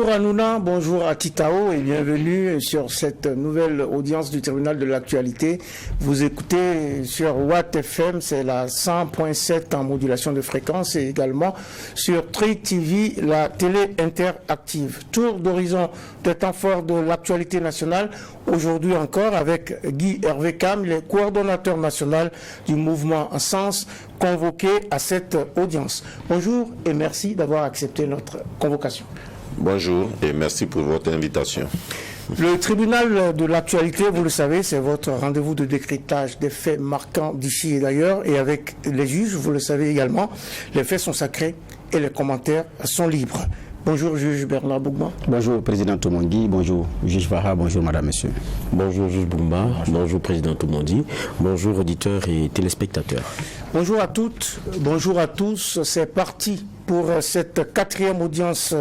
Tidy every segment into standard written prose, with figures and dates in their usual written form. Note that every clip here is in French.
Bonjour à Nouna, bonjour à Titao et bienvenue sur cette nouvelle audience du tribunal de l'actualité. Vous écoutez sur Watt FM, c'est la 100.7 en modulation de fréquence et également sur Tri TV, la télé interactive. Tour d'horizon des temps forts de l'actualité nationale, aujourd'hui encore avec Guy Hervé Cam, le coordonnateur national du mouvement Sens, convoqué à cette audience. Bonjour et merci d'avoir accepté notre convocation. Bonjour et merci pour votre invitation. Le tribunal de l'actualité, vous le savez, c'est votre rendez-vous de décryptage des faits marquants d'ici et d'ailleurs. Et avec les juges, vous le savez également, les faits sont sacrés et les commentaires sont libres. Bonjour, juge Bernard Bougma. Bonjour, président Tomondi. Bonjour, juge Farha. Bonjour, madame, monsieur. Bonjour, juge Bougma. Bonjour, président Tomondi. Bonjour, auditeurs et téléspectateurs. Bonjour à toutes, bonjour à tous. C'est parti pour cette quatrième audience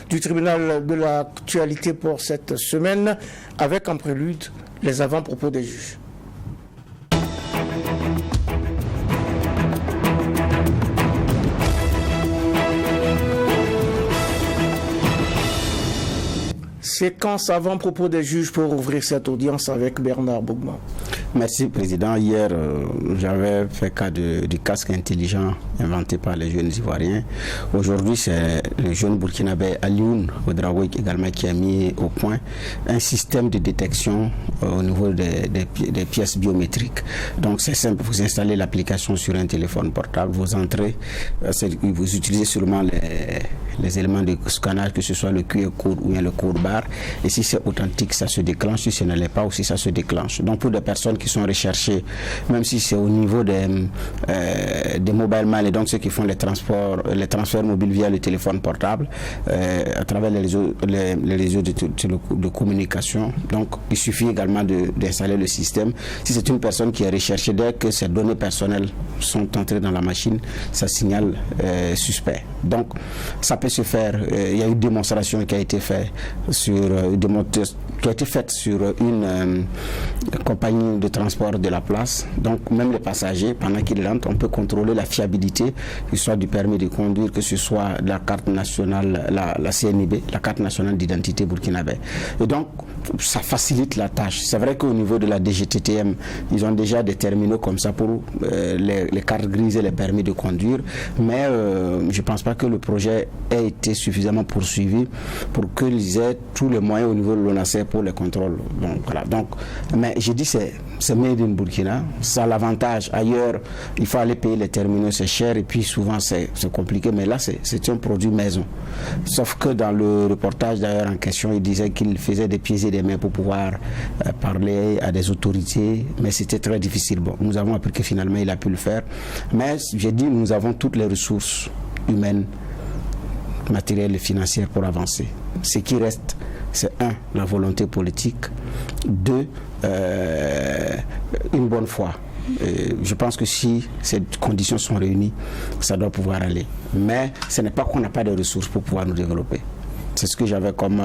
du tribunal de l'actualité pour cette semaine, avec en prélude les avant-propos des juges. Séquence avant-propos des juges pour ouvrir cette audience avec Bernard Bougma. Merci, président. Hier, j'avais fait cas du casque intelligent inventé par les jeunes Ivoiriens. Aujourd'hui, c'est le jeune Burkinabé Alioune Ouedraoui également qui a mis au point un système de détection au niveau des pièces biométriques. Donc, c'est simple. Vous installez l'application sur un téléphone portable, vous entrez, vous utilisez seulement les éléments de scannage, que ce soit le QR code ou bien le code barre. Et si c'est authentique, ça se déclenche. Si ce ne l'est pas aussi, ça se déclenche. Donc, pour des personnes qui sont recherchées, même si c'est au niveau des mobile money, donc ceux qui font les transferts mobiles via le téléphone portable, à travers les réseaux de communication. Donc, il suffit également d'installer le système. Si c'est une personne qui est recherchée, dès que ses données personnelles sont entrées dans la machine, ça signale suspect. Donc, ça peut se faire. Il y a eu une démonstration qui a été faite sur une compagnie de transport de la place. Donc même les passagers, pendant qu'ils rentrent, on peut contrôler la fiabilité, que ce soit du permis de conduire, que ce soit de la carte nationale, la CNIB, la carte nationale d'identité burkinabé. Et donc ça facilite la tâche. C'est vrai qu'au niveau de la DGTTM, ils ont déjà des terminaux comme ça pour les cartes grises et les permis de conduire, mais je ne pense pas que le projet ait été suffisamment poursuivi pour qu'ils aient tous les moyens au niveau de l'ONACE pour les contrôles. Donc, voilà. Donc, mais j'ai dit c'est made in Burkina, ça a l'avantage. Ailleurs, il faut aller payer les terminaux, c'est cher et puis souvent c'est compliqué, mais là c'est un produit maison. Sauf que dans le reportage d'ailleurs en question, il disait qu'il faisait des pieds et des mains pour pouvoir parler à des autorités, mais c'était très difficile. Bon, nous avons appris que finalement il a pu le faire, mais j'ai dit nous avons toutes les ressources humaines, matérielles et financières pour avancer. Ce qui reste, c'est la volonté politique, 2, une bonne foi. Je pense que si ces conditions sont réunies, ça doit pouvoir aller. Mais ce n'est pas qu'on n'a pas de ressources pour pouvoir nous développer. C'est ce que j'avais comme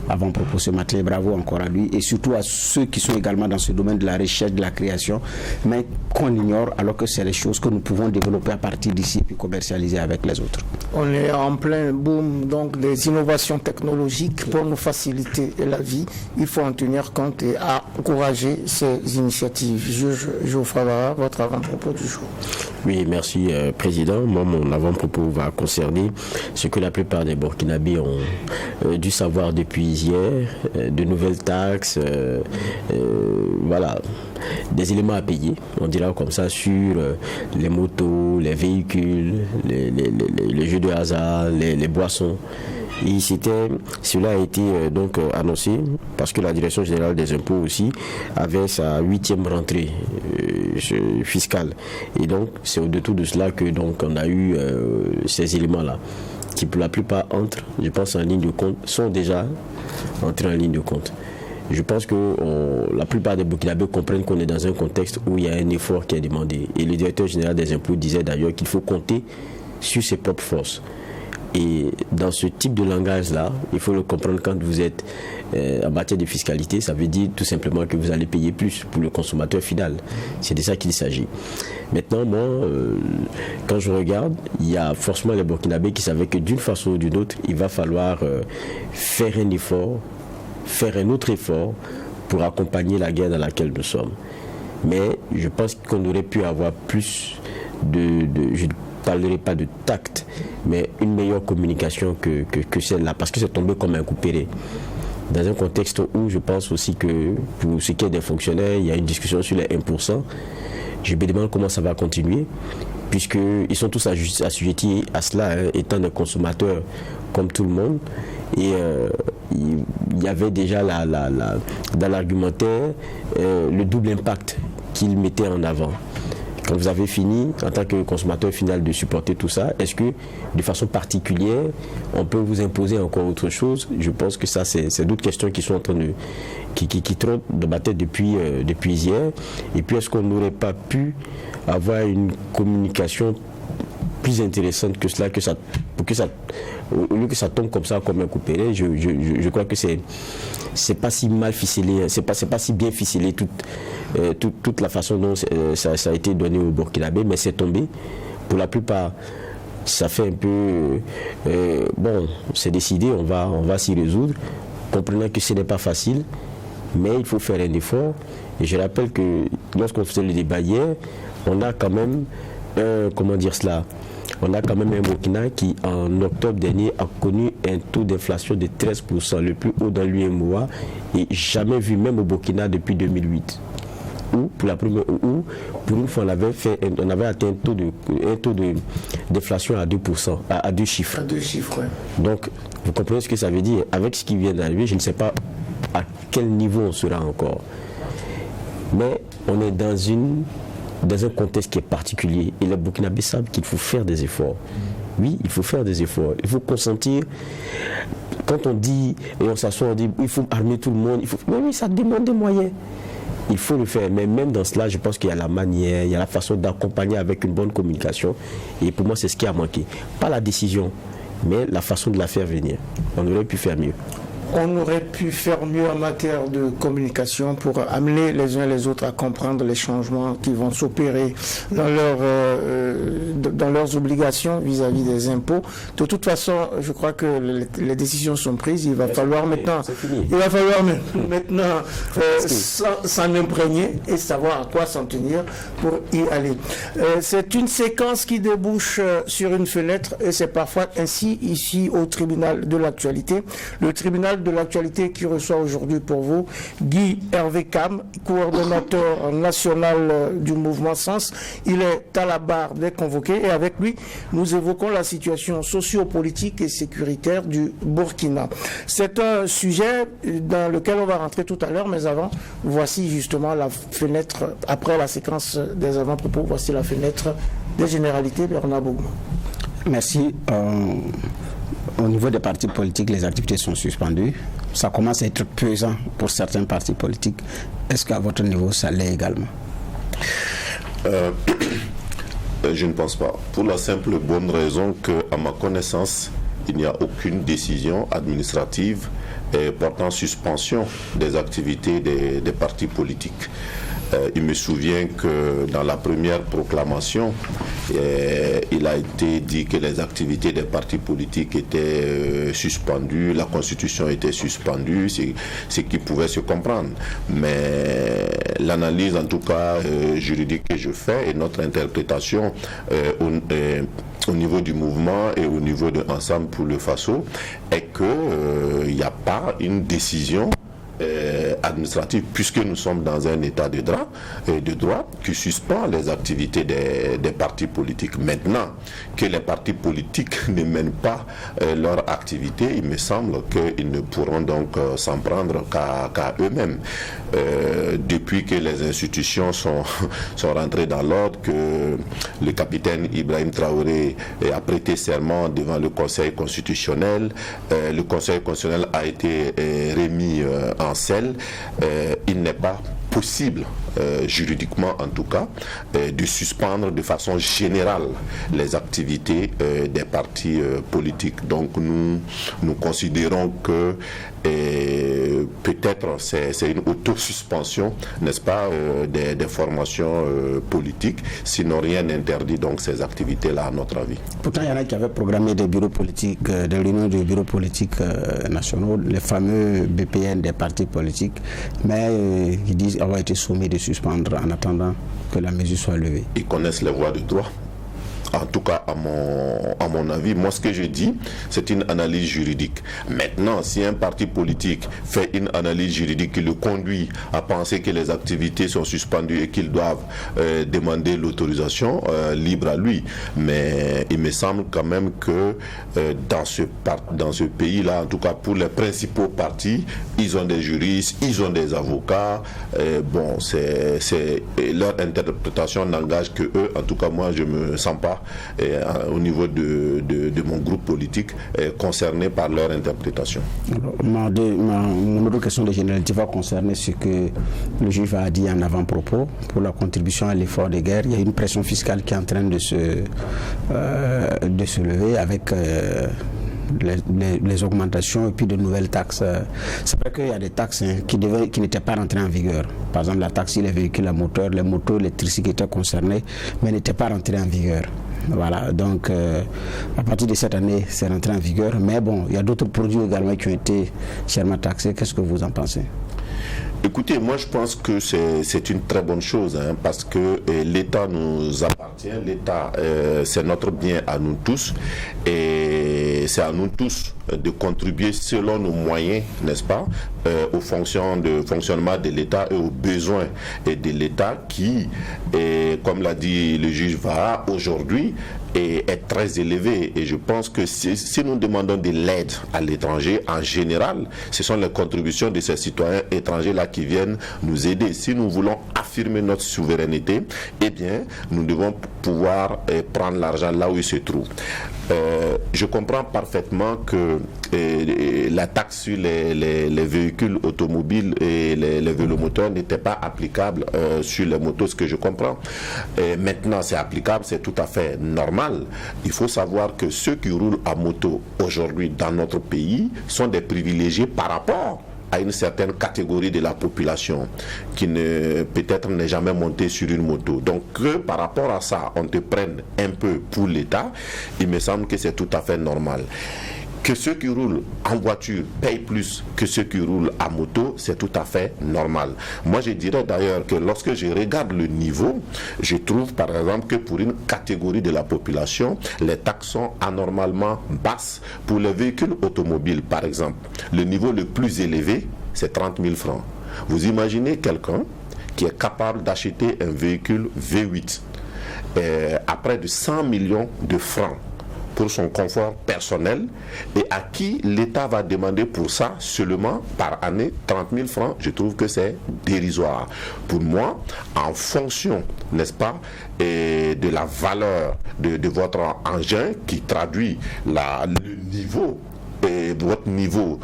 avant-propos ce matin. Bravo encore à lui et surtout à ceux qui sont également dans ce domaine de la recherche, de la création, mais qu'on ignore alors que c'est les choses que nous pouvons développer à partir d'ici et puis commercialiser avec les autres. On est en plein boom donc des innovations technologiques pour nous faciliter la vie. Il faut en tenir compte et encourager ces initiatives. Juge Geoffroy Barra, votre avant-propos du jour. Oui, merci président. Moi, mon avant-propos va concerner ce que la plupart des Burkinabés ont dû savoir depuis hier, de nouvelles taxes, voilà, des éléments à payer, on dira comme ça, sur les motos, les véhicules, les jeux de hasard, les boissons. Et cela a été donc annoncé parce que la Direction générale des impôts aussi avait sa 8e rentrée fiscale. Et donc c'est au-dessous de cela que donc on a eu ces éléments-là qui pour la plupart entrent, je pense, en ligne de compte, sont déjà entrés en ligne de compte. Je pense que la plupart des Burkinabés comprennent qu'on est dans un contexte où il y a un effort qui est demandé. Et le directeur général des impôts disait d'ailleurs qu'il faut compter sur ses propres forces. Et dans ce type de langage-là, il faut le comprendre quand vous êtes en matière de fiscalité, ça veut dire tout simplement que vous allez payer plus pour le consommateur final. C'est de ça qu'il s'agit. Maintenant, moi, quand je regarde, il y a forcément les Burkinabés qui savaient que d'une façon ou d'une autre, il va falloir faire un effort, faire un autre effort pour accompagner la guerre dans laquelle nous sommes. Mais je pense qu'on aurait pu avoir plus je ne parlerai pas de tact, mais une meilleure communication que celle-là, parce que c'est tombé comme un coup péré. Dans un contexte où je pense aussi que pour ce qui est des fonctionnaires, il y a une discussion sur les 1%. Je me demande comment ça va continuer, puisqu'ils sont tous assujettis à cela, hein, étant des consommateurs comme tout le monde. Et il y avait déjà dans l'argumentaire le double impact qu'ils mettaient en avant. Quand vous avez fini, en tant que consommateur final, de supporter tout ça, est-ce que de façon particulière, on peut vous imposer encore autre chose? Je pense que ça, c'est d'autres questions qui sont en train qui trottent dans ma tête depuis hier. Et puis, est-ce qu'on n'aurait pas pu avoir une communication plus intéressante que cela, au lieu que ça tombe comme ça, comme un coup péré? Je crois que c'est pas si mal ficelé, c'est pas si bien ficelé toute la façon dont ça a été donné au Burkinabé, mais c'est tombé. Pour la plupart, ça fait un peu bon, c'est décidé, on va s'y résoudre, comprenant que ce n'est pas facile, mais il faut faire un effort. Et je rappelle que lorsqu'on faisait le débat hier, on a quand même on a quand même un Burkina qui, en octobre dernier, a connu un taux d'inflation de 13%, le plus haut dans l'UEMOA, et jamais vu, même au Burkina, depuis 2008. Où, pour une fois, on avait atteint un taux d'inflation à 2%, à deux chiffres. À deux chiffres, oui. Donc, vous comprenez ce que ça veut dire? Avec ce qui vient d'arriver, je ne sais pas à quel niveau on sera encore. Mais on est dans un contexte qui est particulier. Et les Burkinabés savent qu'il faut faire des efforts. Oui, il faut faire des efforts. Il faut consentir. Quand on dit, et on s'assoit, on dit, il faut armer tout le monde. Oui, ça demande des moyens. Il faut le faire. Mais même dans cela, je pense qu'il y a la manière, il y a la façon d'accompagner avec une bonne communication. Et pour moi, c'est ce qui a manqué. Pas la décision, mais la façon de la faire venir. On aurait pu faire mieux. On aurait pu faire mieux en matière de communication pour amener les uns et les autres à comprendre les changements qui vont s'opérer dans leurs obligations vis-à-vis des impôts. De toute façon, je crois que les décisions sont prises. Il va falloir maintenant s'en imprégner et savoir à quoi s'en tenir pour y aller. C'est une séquence qui débouche sur une fenêtre et c'est parfois ainsi ici au tribunal de l'actualité. Le tribunal de l'actualité qui reçoit aujourd'hui pour vous Guy Hervé Cam, coordonnateur national du mouvement Sens. Il est à la barre des convoqués et avec lui, nous évoquons la situation socio-politique et sécuritaire du Burkina. C'est un sujet dans lequel on va rentrer tout à l'heure, mais avant, voici justement la fenêtre, après la séquence des avant-propos, voici la fenêtre des généralités, Bernard Bougman. Merci. Au niveau des partis politiques, les activités sont suspendues. Ça commence à être pesant pour certains partis politiques. Est-ce qu'à votre niveau, ça l'est également? Je ne pense pas. Pour la simple et bonne raison qu'à ma connaissance, il n'y a aucune décision administrative portant suspension des activités des partis politiques. Il me souvient que dans la première proclamation, il a été dit que les activités des partis politiques étaient suspendues, la Constitution était suspendue, ce qui pouvait se comprendre. Mais l'analyse, en tout cas juridique que je fais et notre interprétation au niveau du mouvement et au niveau de Ensemble pour le Faso est qu'il n'y a pas une décision administrative, puisque nous sommes dans un état de droit qui suspend les activités des partis politiques. Maintenant que les partis politiques ne mènent pas leur activité, il me semble qu'ils ne pourront donc s'en prendre qu'à eux-mêmes. Depuis que les institutions sont rentrées dans l'ordre, que le capitaine Ibrahim Traoré a prêté serment devant le Conseil constitutionnel, le Conseil constitutionnel a été remis en selle, il n'est pas possible, juridiquement en tout cas, de suspendre de façon générale les activités des partis politiques. Donc nous considérons que peut-être c'est une autosuspension, n'est-ce pas, des formations politiques, sinon rien n'interdit donc ces activités-là à notre avis. Pourtant, il y en a qui avaient programmé des bureaux politiques, des réunions de bureaux politiques nationaux, les fameux BPN des partis politiques, mais ils disent avoir été sommés de suspendre en attendant que la mesure soit levée. Ils connaissent les voies de droit. En tout cas, à mon avis, moi ce que je dis, c'est une analyse juridique. Maintenant, si un parti politique fait une analyse juridique qui le conduit à penser que les activités sont suspendues et qu'ils doivent demander l'autorisation, libre à lui. Mais il me semble quand même que dans ce pays-là, en tout cas pour les principaux partis, ils ont des juristes, ils ont des avocats. Bon, c'est leur interprétation n'engage que eux. En tout cas, moi, je me sens pas au niveau de mon groupe politique concerné par leur interprétation. Alors, mon autre question de généralité va concerner ce que le juge a dit en avant-propos pour la contribution à l'effort de guerre. Il y a une pression fiscale qui est en train de se lever avec les augmentations et puis de nouvelles taxes. C'est vrai qu'il y a des taxes qui n'étaient pas rentrées en vigueur. Par exemple, la taxe sur les véhicules à moteur, les motos électriques qui étaient concernés, mais n'étaient pas rentrées en vigueur. Voilà, donc à partir de cette année, c'est rentré en vigueur. Mais bon, il y a d'autres produits également qui ont été chèrement taxés. Qu'est-ce que vous en pensez ? Écoutez, moi je pense que c'est une très bonne chose, parce que l'État nous appartient, l'État c'est notre bien à nous tous, et c'est à nous tous de contribuer selon nos moyens, n'est-ce pas, au fonctionnement de l'État et aux besoins de l'État qui, comme l'a dit le juge Vara, aujourd'hui est très élevé. Et je pense que si nous demandons de l'aide à l'étranger, en général, ce sont les contributions de ces citoyens étrangers-là qui viennent nous aider. Si nous voulons affirmer notre souveraineté, eh bien, nous devons pouvoir prendre l'argent là où il se trouve. Je comprends parfaitement que la taxe sur les véhicules automobiles et les vélomoteurs n'était pas applicable sur les motos, ce que je comprends. Maintenant, c'est applicable, c'est tout à fait normal. Il faut savoir que ceux qui roulent à moto aujourd'hui dans notre pays sont des privilégiés par rapport à une certaine catégorie de la population qui peut-être n'est jamais montée sur une moto. Donc que par rapport à ça, on te prenne un peu pour l'État, il me semble que c'est tout à fait normal. Que ceux qui roulent en voiture payent plus que ceux qui roulent à moto, c'est tout à fait normal. Moi, je dirais d'ailleurs que lorsque je regarde le niveau, je trouve par exemple que pour une catégorie de la population, les taxes sont anormalement basses. Pour les véhicules automobiles, par exemple, le niveau le plus élevé, c'est 30 000 francs. Vous imaginez quelqu'un qui est capable d'acheter un véhicule V8 à près de 100 millions de francs pour son confort personnel, et à qui l'État va demander pour ça seulement par année 30 000 francs, je trouve que c'est dérisoire. Pour moi, en fonction, n'est-ce pas, de la valeur de votre engin qui traduit le niveau votre niveau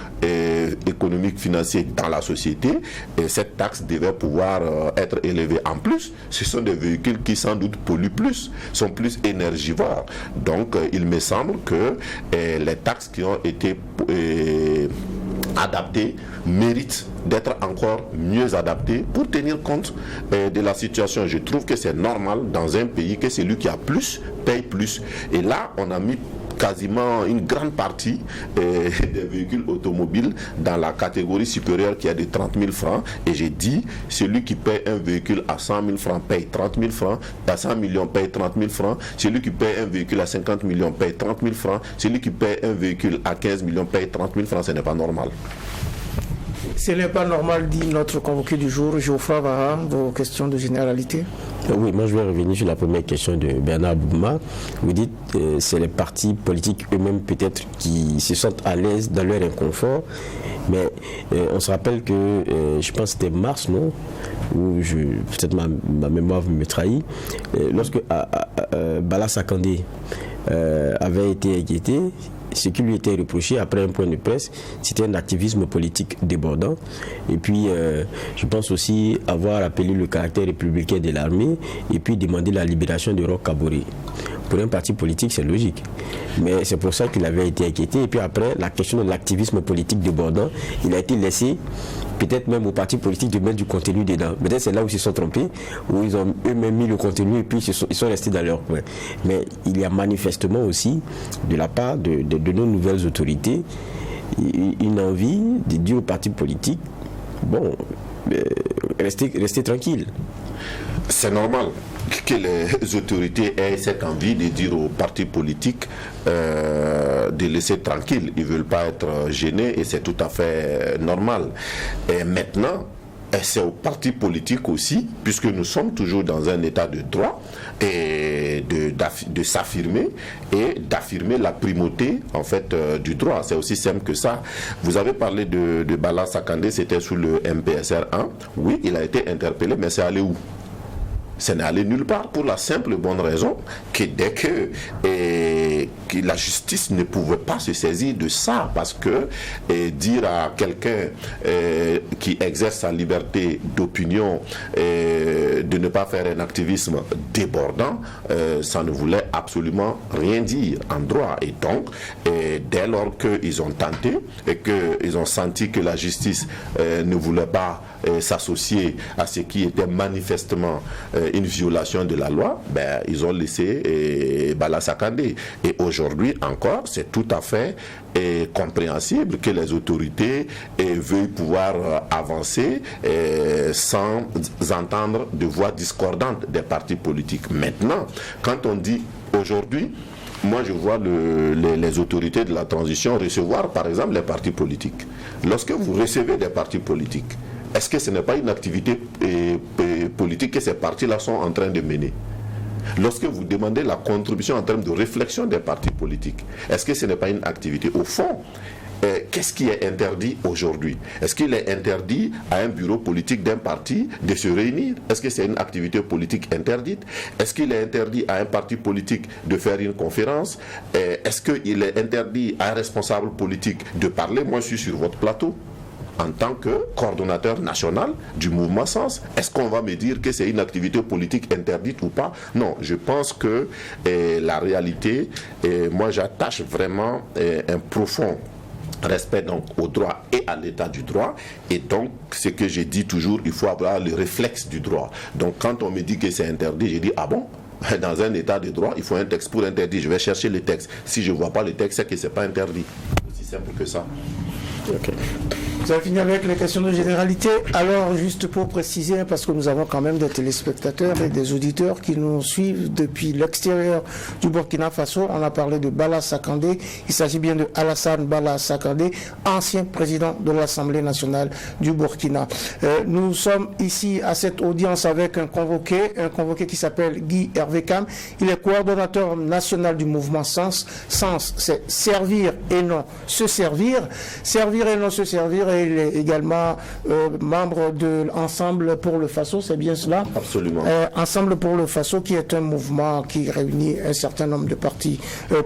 économique, financier dans la société, et cette taxe devait pouvoir être élevée. En plus, ce sont des véhicules qui sans doute polluent plus, sont plus énergivores. Donc, il me semble que les taxes qui ont été adaptées méritent d'être encore mieux adaptées pour tenir compte de la situation. Je trouve que c'est normal dans un pays que celui qui a plus paye plus. Et là, on a mis quasiment une grande partie des véhicules automobiles dans la catégorie supérieure qui est de 30 000 francs. Et j'ai dit, celui qui paye un véhicule à 100 000 francs paye 30 000 francs, à 100 millions paye 30 000 francs, celui qui paye un véhicule à 50 millions paye 30 000 francs, celui qui paye un véhicule à 15 millions paye 30 000 francs. Ce n'est pas normal. Ce n'est pas normal, dit notre convoqué du jour, Geoffroy Vara, vos questions de généralité. Oui, moi je vais revenir sur la première question de Bernard Bouma. Vous dites que c'est les partis politiques eux-mêmes peut-être qui se sentent à l'aise dans leur inconfort, mais on se rappelle que, je pense que c'était mars, non, où peut-être ma mémoire me trahit, lorsque Bala Sakandé avait été inquiété, ce qui lui était reproché après un point de presse, c'était un activisme politique débordant. Et puis, je pense aussi avoir appelé le caractère républicain de l'armée et puis demander la libération de Roch Kaboré. Pour un parti politique, c'est logique. Mais c'est pour ça qu'il avait été inquiété. Et puis après, la question de l'activisme politique débordant, il a été laissé, peut-être même aux partis politiques, de mettre du contenu dedans. Peut-être c'est là où ils se sont trompés, où ils ont eux-mêmes mis le contenu et puis ils sont restés dans leur coin. Mais il y a manifestement aussi, de la part de nos nouvelles autorités, une envie de dire aux partis politiques, bon, restez tranquilles. C'est normal que les autorités aient cette envie de dire aux partis politiques de laisser tranquille. Ils ne veulent pas être gênés et c'est tout à fait normal. Et maintenant, c'est aux partis politiques aussi, puisque nous sommes toujours dans un état de droit, et de s'affirmer et d'affirmer la primauté en fait du droit. C'est aussi simple que ça. Vous avez parlé de Bala Sakandé, c'était sous le MPSR 1. Oui, il a été interpellé, mais c'est allé où? Ça n'est allé nulle part, pour la simple et bonne raison que dès que la justice ne pouvait pas se saisir de ça, parce que dire à quelqu'un qui exerce sa liberté d'opinion de ne pas faire un activisme débordant, ça ne voulait absolument rien dire en droit. Et donc, dès lors qu'ils ont tenté et qu'ils ont senti que la justice ne voulait pas s'associer à ce qui était manifestement une violation de la loi, ben, ils ont laissé Bala Sakandé. Et aujourd'hui encore, c'est tout à fait compréhensible que les autorités veuillent pouvoir avancer sans entendre de voix discordantes des partis politiques. Maintenant, quand on dit aujourd'hui, moi je vois les autorités de la transition recevoir par exemple les partis politiques. Lorsque vous recevez des partis politiques, est-ce que ce n'est pas une activité politique que ces partis-là sont en train de mener? Lorsque vous demandez la contribution en termes de réflexion des partis politiques, est-ce que ce n'est pas une activité? Au fond, qu'est-ce qui est interdit aujourd'hui? Est-ce qu'il est interdit à un bureau politique d'un parti de se réunir? Est-ce que c'est une activité politique interdite? Est-ce qu'il est interdit à un parti politique de faire une conférence? Est-ce qu'il est interdit à un responsable politique de parler? Moi, je suis sur votre plateau en tant que coordonnateur national du mouvement Sens. Est-ce qu'on va me dire que c'est une activité politique interdite ou pas? Non, je pense que la réalité, moi j'attache vraiment un profond respect donc au droit et à l'état du droit, et donc ce que je dis toujours, il faut avoir le réflexe du droit. Donc quand on me dit que c'est interdit, je dis ah bon? Dans un état de droit, il faut un texte pour interdire. Je vais chercher le texte. Si je ne vois pas le texte, c'est que ce n'est pas interdit. Aussi simple que ça. Okay. Vous avez fini avec les questions de généralité. Alors, juste pour préciser, parce que nous avons quand même des téléspectateurs et des auditeurs qui nous suivent depuis l'extérieur du Burkina Faso. On a parlé de Bala Sakandé. Il s'agit bien de Alassane Bala Sakandé, ancien président de l'Assemblée nationale du Burkina. Nous sommes ici à cette audience avec un convoqué qui s'appelle Guy Hervé Kam. Il est coordonnateur national du mouvement Sens. Sens, c'est servir et non se servir. Servir et non se servir, et il est également membre de Ensemble pour le Faso, c'est bien cela? Absolument. Ensemble pour le Faso, qui est un mouvement qui réunit un certain nombre de partis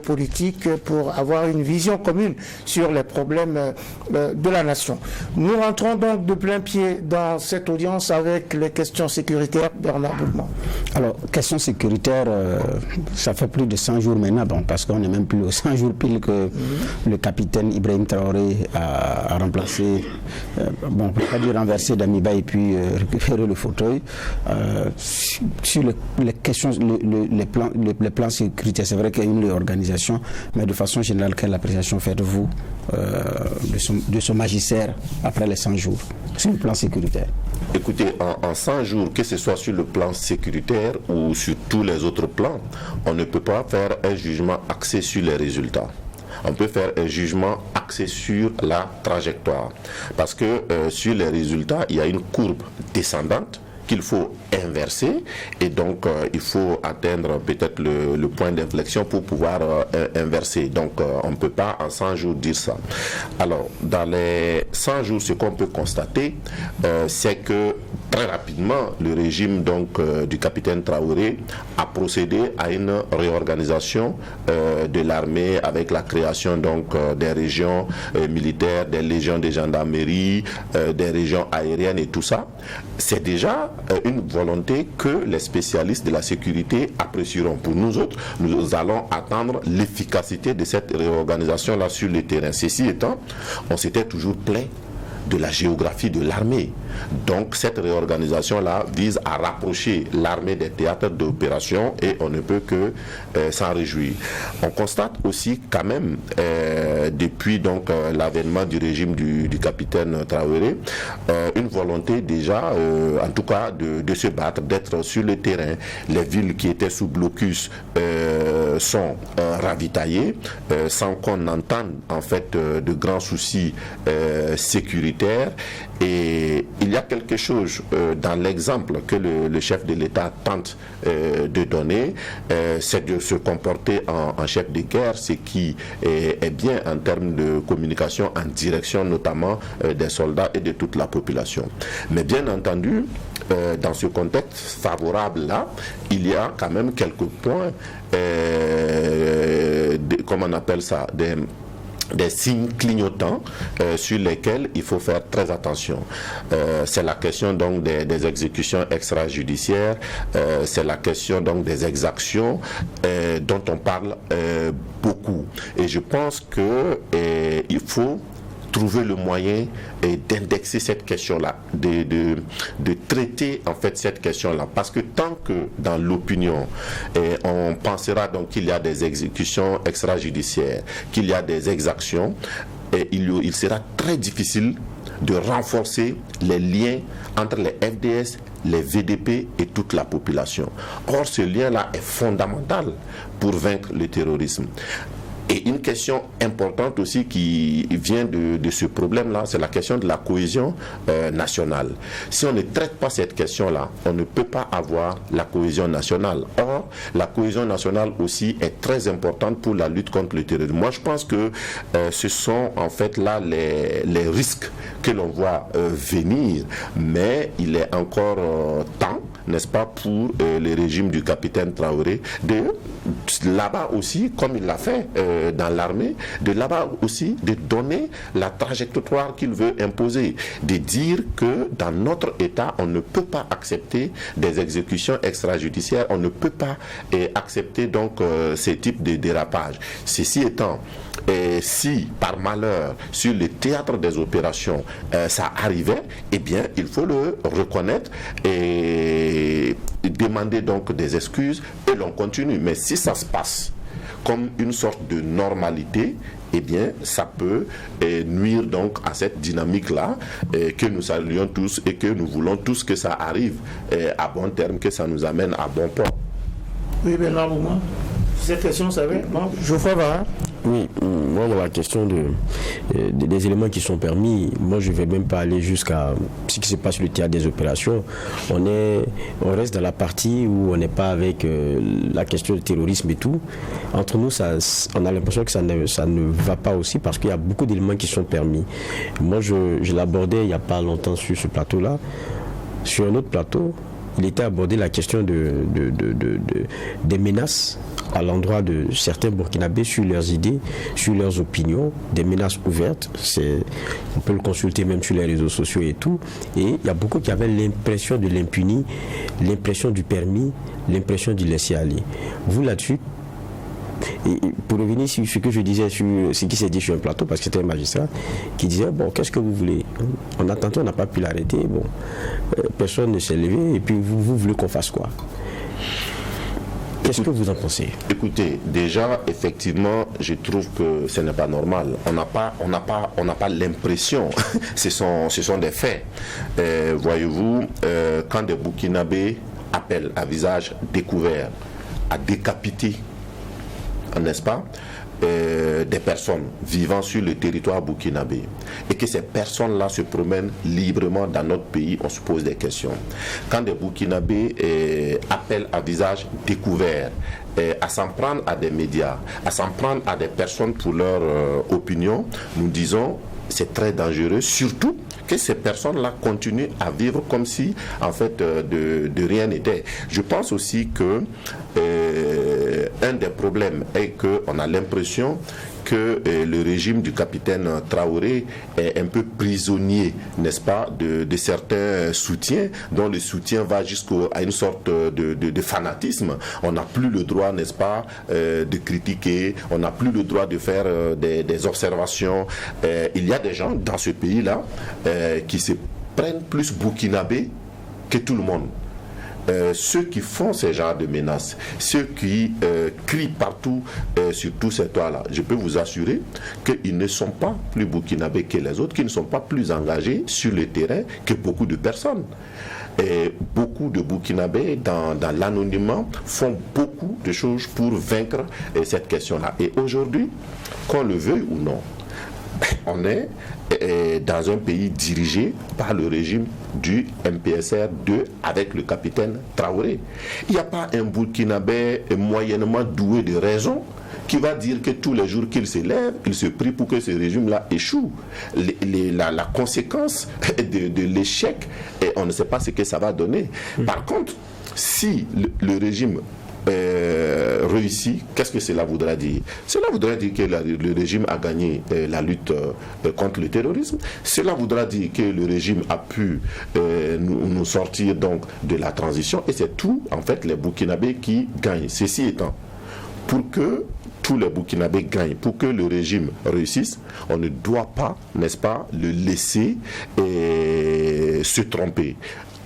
politiques pour avoir une vision commune sur les problèmes de la nation. Nous rentrons donc de plein pied dans cette audience avec les questions sécuritaires. Bernard Boukman. Alors, questions sécuritaires, ça fait plus de 100 jours maintenant, bon, parce qu'on n'est même plus aux 100 jours pile que le capitaine Ibrahim Traoré a remplacé, bon, pour pas dire renverser Damiba et puis récupérer le fauteuil. Sur les questions, les plans sécuritaires, c'est vrai qu'il y a une réorganisation, mais de façon générale, quelle appréciation faites-vous de ce magistère après les 100 jours sur le plan sécuritaire? Écoutez, en 100 jours, que ce soit sur le plan sécuritaire ou sur tous les autres plans, on ne peut pas faire un jugement axé sur les résultats. On peut faire un jugement axé sur la trajectoire. Parce que sur les résultats, il y a une courbe descendante qu'il faut inverser, et donc il faut atteindre peut-être le point d'inflexion pour pouvoir inverser. Donc on ne peut pas en 100 jours dire ça. Alors dans les 100 jours, ce qu'on peut constater, c'est que très rapidement le régime donc du capitaine Traoré a procédé à une réorganisation de l'armée avec la création donc des régions militaires, des légions de gendarmerie, des régions aériennes et tout ça. C'est déjà une volonté que les spécialistes de la sécurité apprécieront. Pour nous autres, nous allons attendre l'efficacité de cette réorganisation-là sur le terrain. Ceci étant, on s'était toujours plaint de la géographie de l'armée. Donc cette réorganisation-là vise à rapprocher l'armée des théâtres d'opération et on ne peut que s'en réjouir. On constate aussi quand même, depuis donc l'avènement du régime du capitaine Traoré, une volonté déjà, en tout cas, de se battre, d'être sur le terrain. Les villes qui étaient sous blocus sont ravitaillées, sans qu'on entende en fait de grands soucis sécuritaires. Et il y a quelque chose dans l'exemple que le chef de l'État tente de donner, c'est de se comporter en chef de guerre, ce qui est bien en termes de communication en direction notamment des soldats et de toute la population. Mais bien entendu, dans ce contexte favorable-là, il y a quand même quelques points, comment on appelle ça, des signes clignotants sur lesquels il faut faire très attention. C'est la question donc des exécutions extrajudiciaires, c'est la question donc des exactions dont on parle beaucoup. Et je pense que il faut trouver le moyen d'indexer cette question-là, de traiter en fait cette question-là, parce que tant que dans l'opinion on pensera donc qu'il y a des exécutions extrajudiciaires, qu'il y a des exactions, il sera très difficile de renforcer les liens entre les FDS, les VDP et toute la population. Or, ce lien-là est fondamental pour vaincre le terrorisme. Et une question importante aussi qui vient de ce problème-là, c'est la question de la cohésion nationale. Si on ne traite pas cette question-là, on ne peut pas avoir la cohésion nationale. Or, la cohésion nationale aussi est très importante pour la lutte contre le terrorisme. Moi, je pense que ce sont en fait là les risques que l'on voit venir, mais il est encore temps, n'est-ce pas, pour le régime du capitaine Traoré de là-bas aussi, comme il l'a fait dans l'armée, de là-bas aussi de donner la trajectoire qu'il veut imposer, de dire que dans notre État, on ne peut pas accepter des exécutions extrajudiciaires, on ne peut pas accepter donc ces types de dérapages. Ceci étant, si par malheur sur le théâtre des opérations ça arrivait, eh bien il faut le reconnaître et demander donc des excuses et l'on continue. Mais si ça se passe comme une sorte de normalité, eh bien ça peut nuire donc à cette dynamique-là que nous saluons tous et que nous voulons tous que ça arrive à bon terme, que ça nous amène à bon port. Oui, Bernard Bouma, cette question, vous savez, non, Geoffroy Varin. Oui, moi, dans la question des éléments qui sont permis, moi, je ne vais même pas aller jusqu'à ce qui se passe sur le théâtre des opérations. On reste dans la partie où on n'est pas avec la question du terrorisme et tout. Entre nous, on a l'impression que ça ne va pas aussi parce qu'il y a beaucoup d'éléments qui sont permis. Moi, je l'abordais il n'y a pas longtemps sur ce plateau-là. Sur un autre plateau, il était abordé la question des menaces à l'endroit de certains Burkinabés sur leurs idées, sur leurs opinions, des menaces ouvertes. On peut le consulter même sur les réseaux sociaux et tout. Et il y a beaucoup qui avaient l'impression de l'impuni, l'impression du permis, l'impression du laisser-aller. Vous là-dessus, et pour revenir sur ce que je disais, sur ce qui s'est dit sur un plateau, parce que c'était un magistrat qui disait, bon, qu'est-ce que vous voulez? On a tenté, on n'a pas pu l'arrêter, bon, personne ne s'est levé, et puis vous voulez qu'on fasse quoi? Qu'est-ce que vous en pensez? Écoutez, déjà, effectivement, je trouve que ce n'est pas normal. On n'a pas l'impression. ce sont des faits. Voyez-vous, quand des Burkinabés appellent à visage découvert à décapiter n'est-ce pas, des personnes vivant sur le territoire burkinabé et que ces personnes-là se promènent librement dans notre pays, on se pose des questions. Quand des Burkinabés appellent à visage découvert à s'en prendre à des médias, à s'en prendre à des personnes pour leur opinion, nous disons c'est très dangereux, surtout que ces personnes-là continuent à vivre comme si, en fait, de rien n'était. Je pense aussi que un des problèmes est qu'on a l'impression que le régime du capitaine Traoré est un peu prisonnier, n'est-ce pas, de certains soutiens, dont le soutien va jusqu'à une sorte de fanatisme. On n'a plus le droit, n'est-ce pas, de critiquer, on n'a plus le droit de faire des observations. Il y a des gens dans ce pays-là qui se prennent plus burkinabés que tout le monde. Ceux qui font ce genre de menaces, ceux qui crient partout sur tous ces toits-là, je peux vous assurer qu'ils ne sont pas plus burkinabés que les autres, qu'ils ne sont pas plus engagés sur le terrain que beaucoup de personnes. Et beaucoup de Burkinabés dans l'anonymat font beaucoup de choses pour vaincre cette question-là. Et aujourd'hui, qu'on le veuille ou non, on est dans un pays dirigé par le régime du MPSR-2 avec le capitaine Traoré. Il n'y a pas un Burkinabé moyennement doué de raison qui va dire que tous les jours qu'il se lève, il se prie pour que ce régime-là échoue. La conséquence de l'échec, on ne sait pas ce que ça va donner. Par contre, si le régime réussi, qu'est-ce que cela voudra dire? Cela voudra dire que le régime a gagné la lutte contre le terrorisme. Cela voudra dire que le régime a pu nous sortir donc de la transition, et c'est tout en fait les Burkinabés qui gagnent. Ceci étant, pour que tous les Burkinabés gagnent, pour que le régime réussisse, on ne doit pas, n'est-ce pas, le laisser se tromper.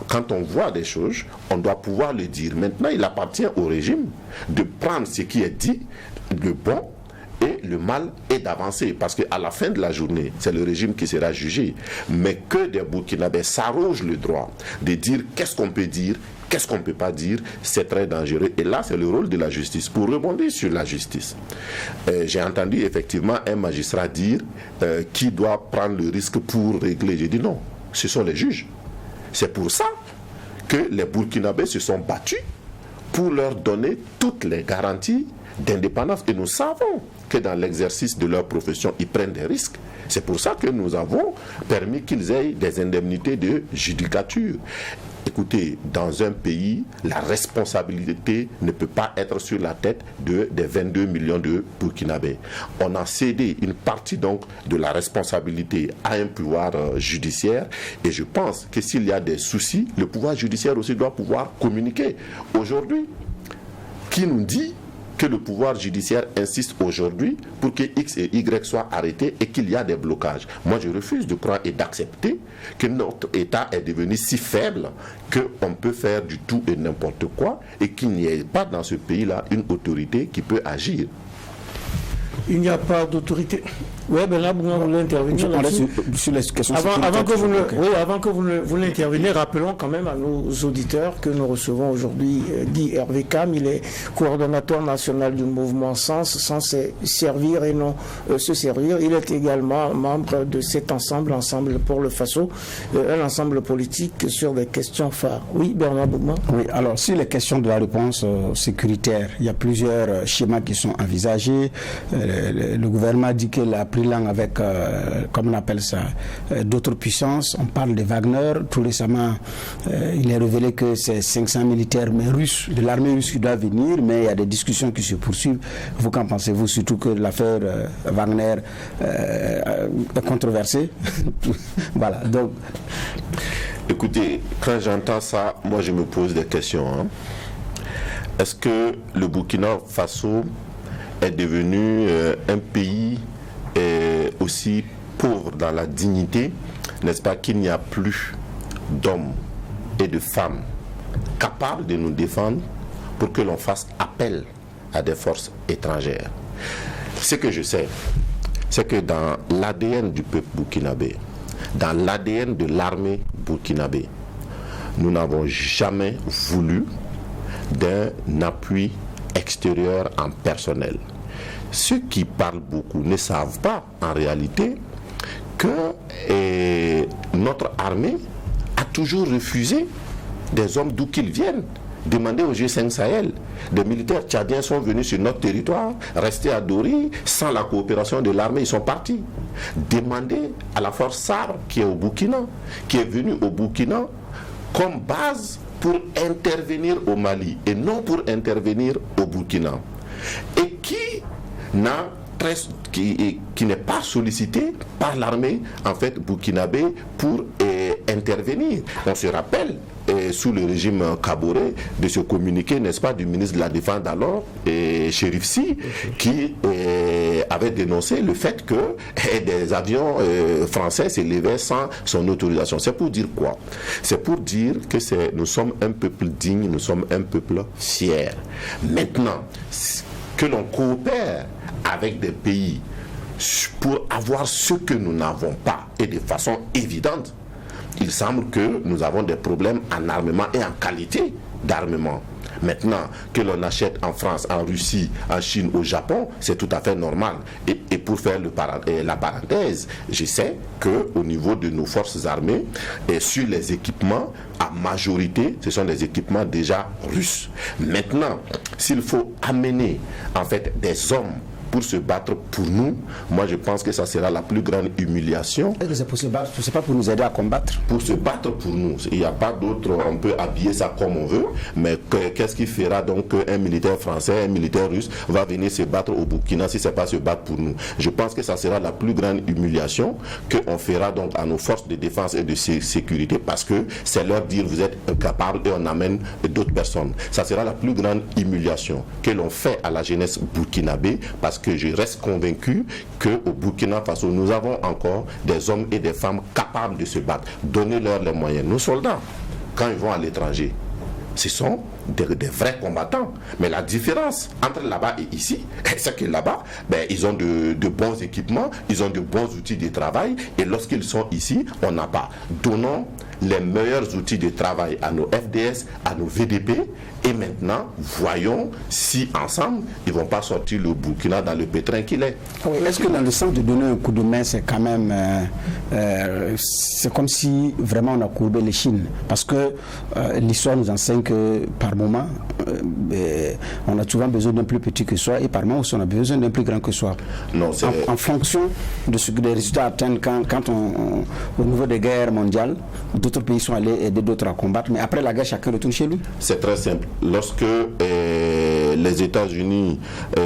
Quand on voit des choses, on doit pouvoir le dire. Maintenant, il appartient au régime de prendre ce qui est dit, le bon et le mal, et d'avancer. Parce qu'à la fin de la journée, c'est le régime qui sera jugé. Mais que des Burkinabés s'arrogent le droit de dire qu'est-ce qu'on peut dire, qu'est-ce qu'on ne peut pas dire, c'est très dangereux. Et là, c'est le rôle de la justice. Pour rebondir sur la justice, j'ai entendu effectivement un magistrat dire qui doit prendre le risque pour régler. J'ai dit non, ce sont les juges. C'est pour ça que les Burkinabés se sont battus pour leur donner toutes les garanties d'indépendance. Et nous savons que dans l'exercice de leur profession, ils prennent des risques. C'est pour ça que nous avons permis qu'ils aient des indemnités de judicature. Écoutez, dans un pays, la responsabilité ne peut pas être sur la tête des 22 millions de Burkinabés. On a cédé une partie donc de la responsabilité à un pouvoir judiciaire, et je pense que s'il y a des soucis, le pouvoir judiciaire aussi doit pouvoir communiquer. Aujourd'hui, qui nous dit que le pouvoir judiciaire insiste aujourd'hui pour que X et Y soient arrêtés et qu'il y a des blocages? Moi, je refuse de croire et d'accepter que notre État est devenu si faible qu'on peut faire du tout et n'importe quoi et qu'il n'y ait pas dans ce pays-là une autorité qui peut agir. Il n'y a pas d'autorité. Oui, ben là, vous voulez intervenir sur les questions avant que vous l'interveniez, rappelons quand même à nos auditeurs que nous recevons aujourd'hui Guy Hervé Cam. Il est coordonnateur national du mouvement Sens servir et non se servir. Il est également membre de cet ensemble pour le Faso, un ensemble politique sur des questions phares. Oui, Bernard Bougman. Oui, alors sur les questions de la réponse sécuritaire, il y a plusieurs schémas qui sont envisagés. Le gouvernement dit qu'il a pris langue avec, comme on appelle ça, d'autres puissances. On parle de Wagner. Tout récemment, il est révélé que c'est 500 militaires mais russes, de l'armée russe qui doit venir, mais il y a des discussions qui se poursuivent. Vous, qu'en pensez-vous? Surtout que l'affaire Wagner est controversée. Voilà, donc... Écoutez, quand j'entends ça, moi je me pose des questions. Est-ce que le Burkina Faso est devenu un pays aussi pauvre dans la dignité, n'est-ce pas, qu'il n'y a plus d'hommes et de femmes capables de nous défendre pour que l'on fasse appel à des forces étrangères? Ce que je sais, c'est que dans l'ADN du peuple burkinabé, dans l'ADN de l'armée burkinabé, nous n'avons jamais voulu d'un appui extérieur en personnel. ceux qui parlent beaucoup ne savent pas en réalité que notre armée a toujours refusé des hommes d'où qu'ils viennent. Demandez au G5 Sahel. Des militaires tchadiens sont venus sur notre territoire, restés à Dori, sans la coopération de l'armée, ils sont partis. Demandez à la force SAR qui est au Burkina, qui est venue au Burkina comme base pour intervenir au Mali et non pour intervenir au Burkina. Et qui n'est pas sollicité par l'armée en fait burkinabé pour intervenir. On se rappelle sous le régime Kaboré de ce communiqué, n'est-ce pas, du ministre de la Défense d'alors, Chérif Sy, qui avait dénoncé le fait que des avions français s'élevaient sans son autorisation. C'est pour dire quoi? C'est pour dire que nous sommes un peuple digne, nous sommes un peuple fier. Maintenant, que l'on coopère avec des pays pour avoir ce que nous n'avons pas et de façon évidente, il semble que nous avons des problèmes en armement et en qualité d'armement. Maintenant, que l'on achète en France, en Russie, en Chine, au Japon, c'est tout à fait normal. Et pour faire la parenthèse, je sais qu'au niveau de nos forces armées, et sur les équipements, à majorité, ce sont des équipements déjà russes. Maintenant, s'il faut amener en fait des hommes pour se battre pour nous, moi je pense que ça sera la plus grande humiliation. Est-ce que c'est pour se battre? C'est pas pour nous aider à combattre? Pour se battre pour nous. Il n'y a pas d'autre, on peut habiller ça comme on veut, mais qu'est-ce qui fera donc qu'un militaire français, un militaire russe va venir se battre au Burkina si ce n'est pas se battre pour nous? Je pense que ça sera la plus grande humiliation qu'on fera donc à nos forces de défense et de sécurité, parce que c'est leur dire vous êtes incapables et on amène d'autres personnes. Ça sera la plus grande humiliation que l'on fait à la jeunesse burkinabé, parce que je reste convaincu qu'au Burkina Faso, nous avons encore des hommes et des femmes capables de se battre. Donnez-leur les moyens. Nos soldats, quand ils vont à l'étranger, ce sont des vrais combattants. Mais la différence entre là-bas et ici, c'est que là-bas, ils ont de bons équipements, ils ont de bons outils de travail, et lorsqu'ils sont ici, on n'a pas. Donnons les meilleurs outils de travail à nos FDS, à nos VDP, et maintenant, voyons si ensemble, ils ne vont pas sortir le Burkina dans le pétrin qu'il est. Oui, est-ce que dans le sens de donner un coup de main, c'est quand même, c'est comme si vraiment on a courbé l'échine, parce que l'histoire nous enseigne que par moment, on a souvent besoin d'un plus petit que soi, et par moment aussi on a besoin d'un plus grand que soi. Non, en fonction de ce que les résultats atteignent quand au niveau des guerres mondiales, d'autres pays sont allés aider d'autres à combattre, mais après la guerre, chacun retourne chez lui. C'est très simple. Lorsque les États-Unis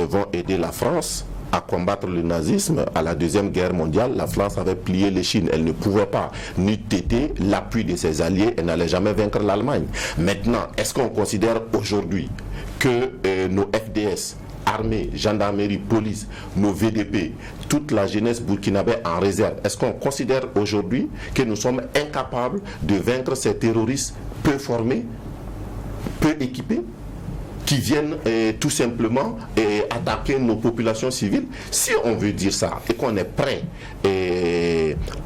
vont aider la France à combattre le nazisme à la Deuxième Guerre mondiale, la France avait plié l'échine. Elle ne pouvait pas ni têter l'appui de ses alliés, elle n'allait jamais vaincre l'Allemagne. Maintenant, est-ce qu'on considère aujourd'hui que nos FDS, armée, gendarmerie, police, nos VDP, toute la jeunesse burkinabé en réserve, est-ce qu'on considère aujourd'hui que nous sommes incapables de vaincre ces terroristes peu formés, peu équipés, qui viennent tout simplement attaquer nos populations civiles? Si on veut dire ça et qu'on est prêt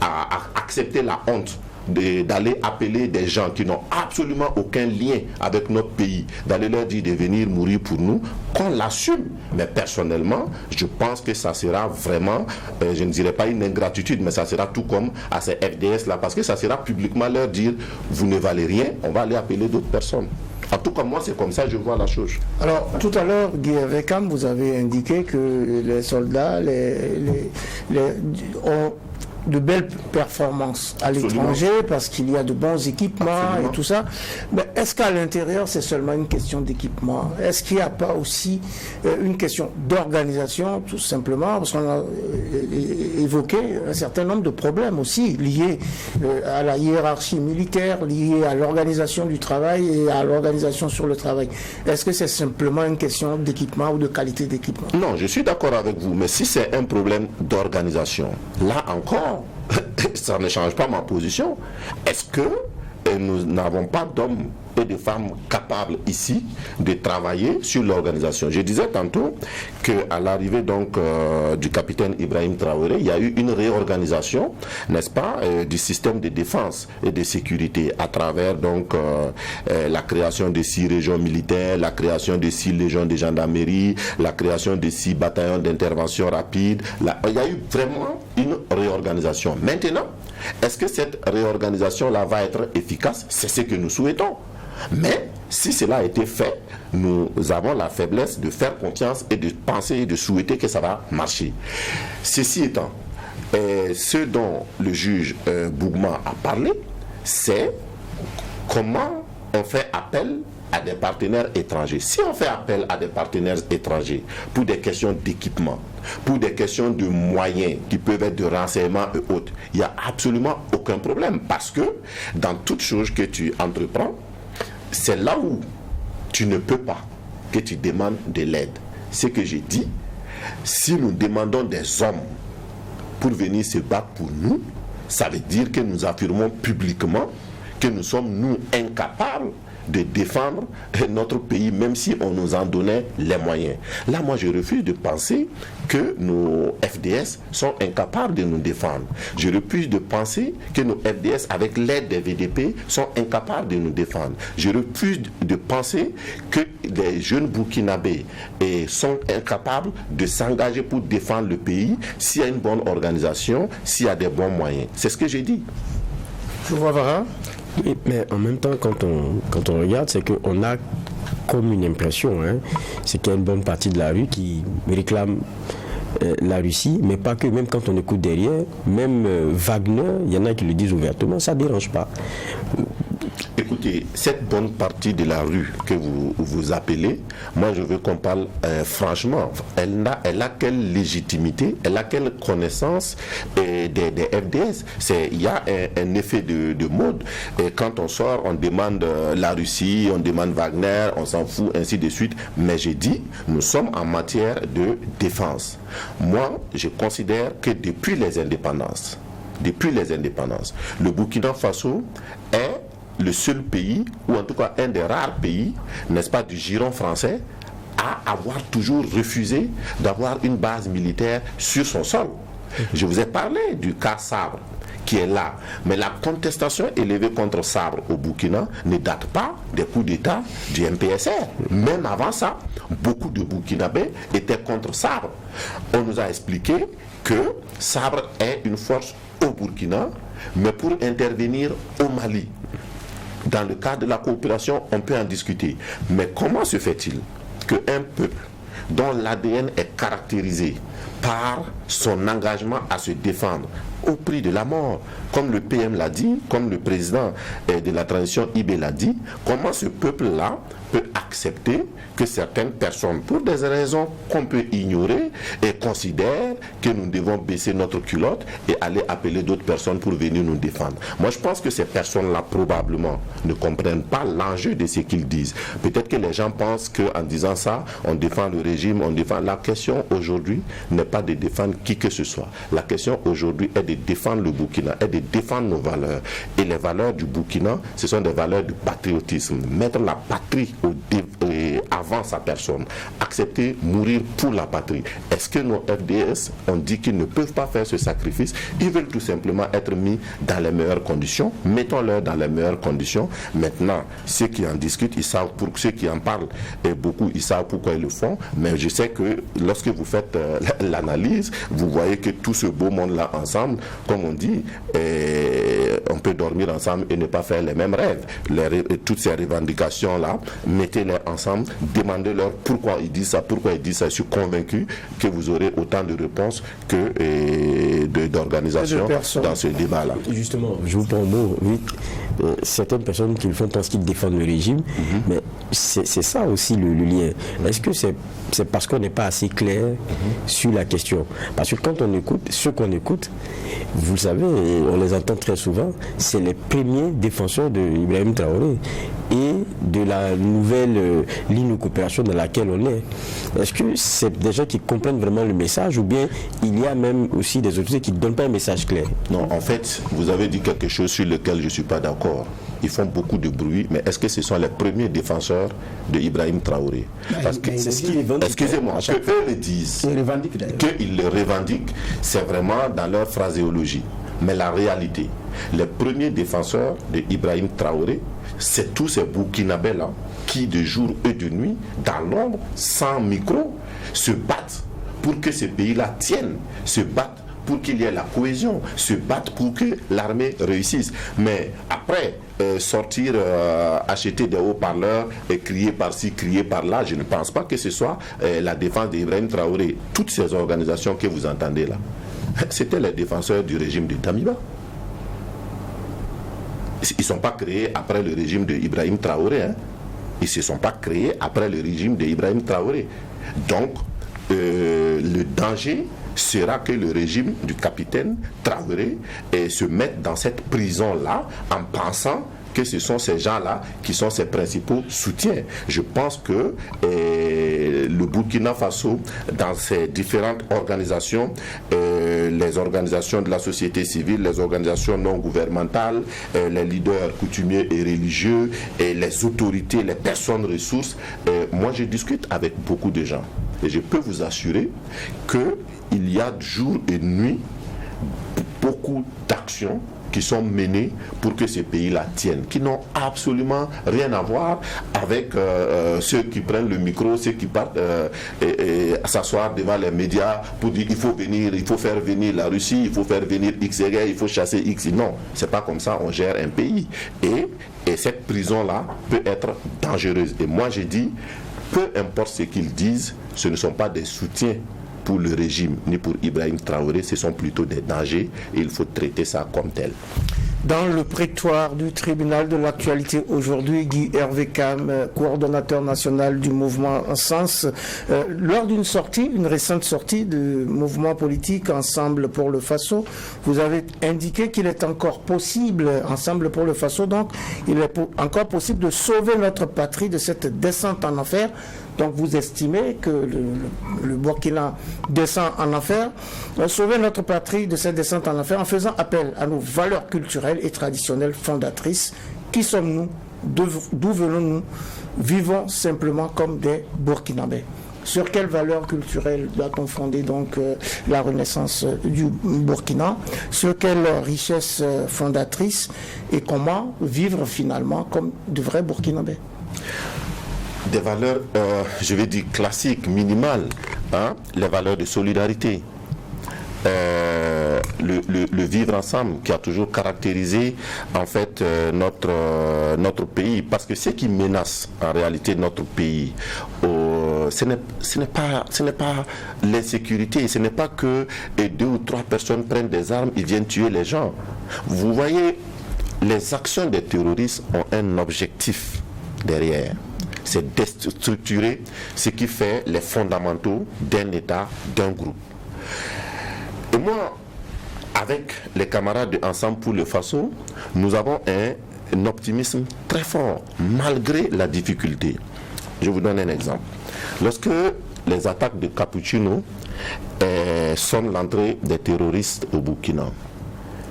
à accepter la honte d'aller appeler des gens qui n'ont absolument aucun lien avec notre pays, d'aller leur dire de venir mourir pour nous, qu'on l'assume. Mais personnellement, je pense que ça sera vraiment, je ne dirais pas une ingratitude, mais ça sera tout comme à ces FDS-là, parce que ça sera publiquement leur dire, vous ne valez rien, on va aller appeler d'autres personnes. En tout cas, moi, c'est comme ça que je vois la chose. Alors, tout à l'heure, Guy Vekam, vous avez indiqué que les soldats ont de belles performances à l'étranger parce qu'il y a de bons équipements et tout ça. Mais est-ce qu'à l'intérieur, c'est seulement une question d'équipement? Est-ce qu'il n'y a pas aussi une question d'organisation, tout simplement? Parce qu'on a évoqué un certain nombre de problèmes aussi liés à la hiérarchie militaire, liés à l'organisation du travail et à l'organisation sur le travail. Est-ce que c'est simplement une question d'équipement ou de qualité d'équipement? Non, je suis d'accord avec vous, mais si c'est un problème d'organisation, là encore, ça ne change pas ma position. Est-ce que nous n'avons pas d'hommes et de femmes capables ici de travailler sur l'organisation. Je disais tantôt qu'à l'arrivée donc du capitaine Ibrahim Traoré, il y a eu une réorganisation, n'est-ce pas, du système de défense et de sécurité à travers donc la création de 6 régions militaires, la création de 6 légions de gendarmerie, la création de 6 bataillons d'intervention rapide. Il y a eu vraiment une réorganisation. Maintenant, est-ce que cette réorganisation-là va être efficace? C'est ce que nous souhaitons. Mais si cela a été fait, nous avons la faiblesse de faire confiance et de penser et de souhaiter que ça va marcher. Ceci étant, ce dont le juge Bougma a parlé, c'est comment on fait appel à des partenaires étrangers. Si on fait appel à des partenaires étrangers pour des questions d'équipement, pour des questions de moyens qui peuvent être de renseignement et autres, il n'y a absolument aucun problème, parce que dans toute chose que tu entreprends, c'est là où tu ne peux pas que tu demandes de l'aide. Ce que j'ai dit, si nous demandons des hommes pour venir se battre pour nous, ça veut dire que nous affirmons publiquement que nous sommes, nous, incapables de défendre notre pays, même si on nous en donnait les moyens. Là, moi, je refuse de penser que nos FDS sont incapables de nous défendre. Je refuse de penser que nos FDS, avec l'aide des VDP, sont incapables de nous défendre. Je refuse de penser que les jeunes Burkinabés sont incapables de s'engager pour défendre le pays s'il y a une bonne organisation, s'il y a des bons moyens. C'est ce que j'ai dit. Je vois Vara. Oui, mais en même temps, quand on regarde, c'est qu'on a comme une impression, c'est qu'il y a une bonne partie de la rue qui réclame la Russie, mais pas que. Même quand on écoute derrière, même Wagner, il y en a qui le disent ouvertement, ça ne dérange pas. Écoutez, cette bonne partie de la rue que vous appelez, moi je veux qu'on parle franchement. Elle a quelle légitimité, elle a quelle connaissance des FDS? Il y a un effet de mode. Et quand on sort, on demande la Russie, on demande Wagner, on s'en fout, ainsi de suite. Mais j'ai dit, nous sommes en matière de défense. Moi, je considère que depuis les indépendances, le Burkina Faso est le seul pays, ou en tout cas un des rares pays, n'est-ce pas, du giron français, à avoir toujours refusé d'avoir une base militaire sur son sol. Je vous ai parlé du cas Sabre, qui est là. Mais la contestation élevée contre Sabre au Burkina ne date pas des coups d'État du MPSR. Même avant ça, beaucoup de Burkinabés étaient contre Sabre. On nous a expliqué que Sabre est une force au Burkina, mais pour intervenir au Mali. Dans le cadre de la coopération, on peut en discuter. Mais comment se fait-il qu'un peuple dont l'ADN est caractérisé par son engagement à se défendre au prix de la mort, comme le PM l'a dit, comme le président de la transition IB l'a dit, comment ce peuple-là peut accepter que certaines personnes, pour des raisons qu'on peut ignorer, considèrent que nous devons baisser notre culotte et aller appeler d'autres personnes pour venir nous défendre. Moi, je pense que ces personnes-là, probablement, ne comprennent pas l'enjeu de ce qu'ils disent. Peut-être que les gens pensent qu'en disant ça, on défend le régime, on défend... La question aujourd'hui n'est pas de défendre qui que ce soit. La question aujourd'hui est de défendre le Burkina, est de défendre nos valeurs. Et les valeurs du Burkina, ce sont des valeurs du patriotisme. Mettre la patrie avant sa personne. Accepter mourir pour la patrie. Est-ce que nos FDS ont dit qu'ils ne peuvent pas faire ce sacrifice? Ils veulent tout simplement être mis dans les meilleures conditions. Mettons-leur dans les meilleures conditions. Maintenant, ceux qui en discutent, ils savent, pour ceux qui en parlent, et beaucoup, ils savent pourquoi ils le font. Mais je sais que lorsque vous faites l'analyse, vous voyez que tout ce beau monde-là ensemble, comme on dit, on peut dormir ensemble et ne pas faire les mêmes rêves. Toutes ces revendications-là, mettez-les ensemble, demandez-leur pourquoi ils disent ça, pourquoi ils disent ça. Je suis convaincu que vous aurez autant de réponses que d'organisations dans ce débat-là. Justement, je vous prends au mot, oui, certaines personnes qui le font pensent qu'ils défendent le régime, mais c'est ça aussi le lien. Est-ce que c'est parce qu'on n'est pas assez clair sur la question? Parce que quand on écoute, ceux qu'on écoute, vous le savez, on les entend très souvent, c'est les premiers défenseurs de Ibrahim Traoré et de la nouvelle ligne de coopération dans laquelle on est. Est-ce que c'est des gens qui comprennent vraiment le message ou bien il y a même aussi des autorités qui ne donnent pas un message clair? Non, en fait, vous avez dit quelque chose sur lequel je ne suis pas d'accord. Ils font beaucoup de bruit, mais est-ce que ce sont les premiers défenseurs de Ibrahim Traoré? Parce que c'est ce qu'ils revendiquent. Excusez-moi, qu'eux le disent, qu'ils le revendiquent, c'est vraiment dans leur phraséologie. Mais la réalité, les premiers défenseurs de Ibrahim Traoré, c'est tous ces Burkinabés-là qui, de jour et de nuit, dans l'ombre, sans micro, se battent pour que ce pays-là tienne, se battent pour qu'il y ait la cohésion, se battre pour que l'armée réussisse. Mais après, sortir, acheter des haut-parleurs et crier par-ci, crier par-là, je ne pense pas que ce soit la défense d'Ibrahim Traoré. Toutes ces organisations que vous entendez là, c'était les défenseurs du régime de Damiba. Ils ne sont pas créés après le régime d'Ibrahim Traoré. Ils ne se sont pas créés après le régime d'Ibrahim Traoré. Donc, le danger sera que le régime du capitaine Traoré se mette dans cette prison-là en pensant que ce sont ces gens-là qui sont ses principaux soutiens. Je pense que le Burkina Faso, dans ses différentes organisations, les organisations de la société civile, les organisations non gouvernementales, les leaders coutumiers et religieux, et les autorités, les personnes ressources, moi je discute avec beaucoup de gens. Et je peux vous assurer qu'il y a jour et nuit beaucoup d'actions qui sont menées pour que ces pays-là tiennent, qui n'ont absolument rien à voir avec ceux qui prennent le micro, ceux qui partent s'asseoir devant les médias pour dire il faut faire venir la Russie, il faut faire venir X, il faut chasser X. Non, c'est pas comme ça on gère un pays. Et cette prison-là peut être dangereuse. Et moi j'ai dit, peu importe ce qu'ils disent, ce ne sont pas des soutiens pour le régime ni pour Ibrahim Traoré, ce sont plutôt des dangers et il faut traiter ça comme tel. Dans le prétoire du tribunal de l'actualité aujourd'hui, Guy Hervé Cam, coordonnateur national du mouvement Sens, lors une récente sortie du mouvement politique Ensemble pour le Faso, vous avez indiqué qu'il est encore possible, Ensemble pour le Faso, donc il est encore possible de sauver notre patrie de cette descente en enfer. Donc vous estimez que le Burkina descend en enfer, sauver notre patrie de cette descente en enfer en faisant appel à nos valeurs culturelles et traditionnelles fondatrices. Qui sommes-nous? D'où venons-nous? Vivons simplement comme des Burkinabés. Sur quelles valeurs culturelles doit-on fonder donc la renaissance du Burkina? Sur quelles richesses fondatrices? Et comment vivre finalement comme de vrais Burkinabés? Des valeurs, je vais dire classiques, minimales, les valeurs de solidarité, le vivre ensemble qui a toujours caractérisé en fait notre pays, parce que ce qui menace en réalité notre pays, ce n'est pas l'insécurité, ce n'est pas que 2 ou 3 personnes prennent des armes et viennent tuer les gens. Vous voyez, les actions des terroristes ont un objectif derrière. C'est déstructurer ce qui fait les fondamentaux d'un État, d'un groupe. Et moi, avec les camarades de Ensemble pour le Faso, nous avons un optimisme très fort, malgré la difficulté. Je vous donne un exemple. Lorsque les attaques de Capuchino sonnent l'entrée des terroristes au Burkina,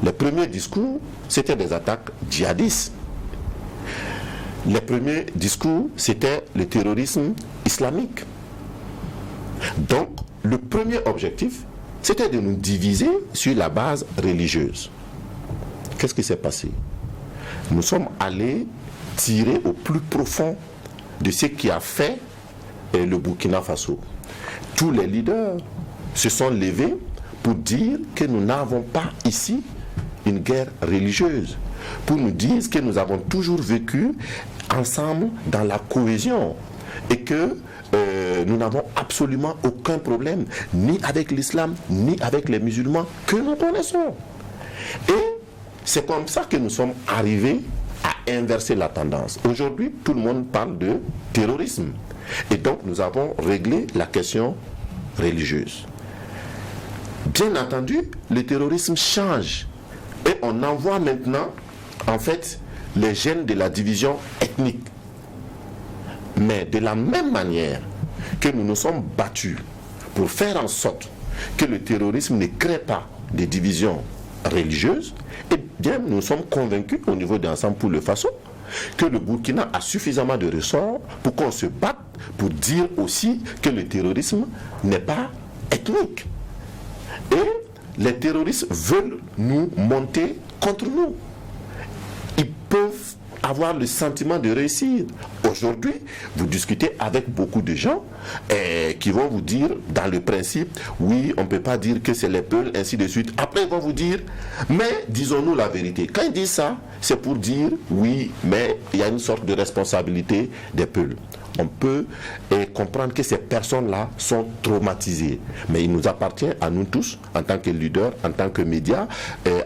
les premiers discours, c'était des attaques djihadistes. Les premiers discours, c'était le terrorisme islamique. Donc, le premier objectif, c'était de nous diviser sur la base religieuse. Qu'est-ce qui s'est passé? Nous sommes allés tirer au plus profond de ce qui a fait le Burkina Faso. Tous les leaders se sont levés pour dire que nous n'avons pas ici une guerre religieuse, pour nous dire que nous avons toujours vécu ensemble dans la cohésion et que nous n'avons absolument aucun problème ni avec l'islam ni avec les musulmans que nous connaissons. Et c'est comme ça que nous sommes arrivés à inverser la tendance. Aujourd'hui, tout le monde parle de terrorisme et donc nous avons réglé la question religieuse. Bien entendu, le terrorisme change et on envoie maintenant en fait les gènes de la division ethnique. Mais de la même manière que nous nous sommes battus pour faire en sorte que le terrorisme ne crée pas de divisions religieuses, eh bien nous sommes convaincus au niveau d'Ensemble pour le Faso que le Burkina a suffisamment de ressorts pour qu'on se batte pour dire aussi que le terrorisme n'est pas ethnique. Et les terroristes veulent nous monter contre nous. Ils peuvent avoir le sentiment de réussir. Aujourd'hui, vous discutez avec beaucoup de gens qui vont vous dire, dans le principe, oui, on ne peut pas dire que c'est les Peuls, ainsi de suite. Après, ils vont vous dire, mais disons-nous la vérité. Quand ils disent ça, c'est pour dire, oui, mais il y a une sorte de responsabilité des Peuls. On peut comprendre que ces personnes-là sont traumatisées. Mais il nous appartient à nous tous, en tant que leaders, en tant que médias,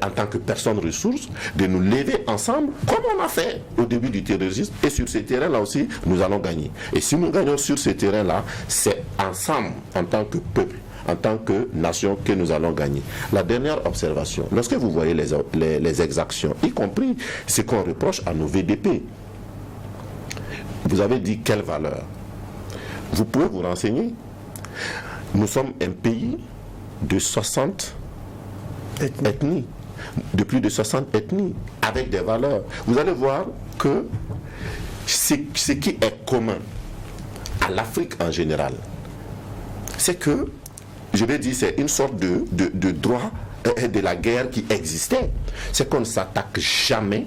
en tant que personnes ressources, de nous lever ensemble, comme on a fait au début du terrorisme. Et sur ces terrains-là aussi, nous allons gagner. Et si nous gagnons sur ces terrains-là, c'est ensemble, en tant que peuple, en tant que nation, que nous allons gagner. La dernière observation, lorsque vous voyez les exactions, y compris ce qu'on reproche à nos VDP, vous avez dit quelle valeur? Vous pouvez vous renseigner. Nous sommes un pays de 60 ethnies, de plus de 60 ethnies, avec des valeurs. Vous allez voir que ce qui est commun à l'Afrique en général, c'est que, je vais dire, c'est une sorte de droit de la guerre qui existait. C'est qu'on ne s'attaque jamais,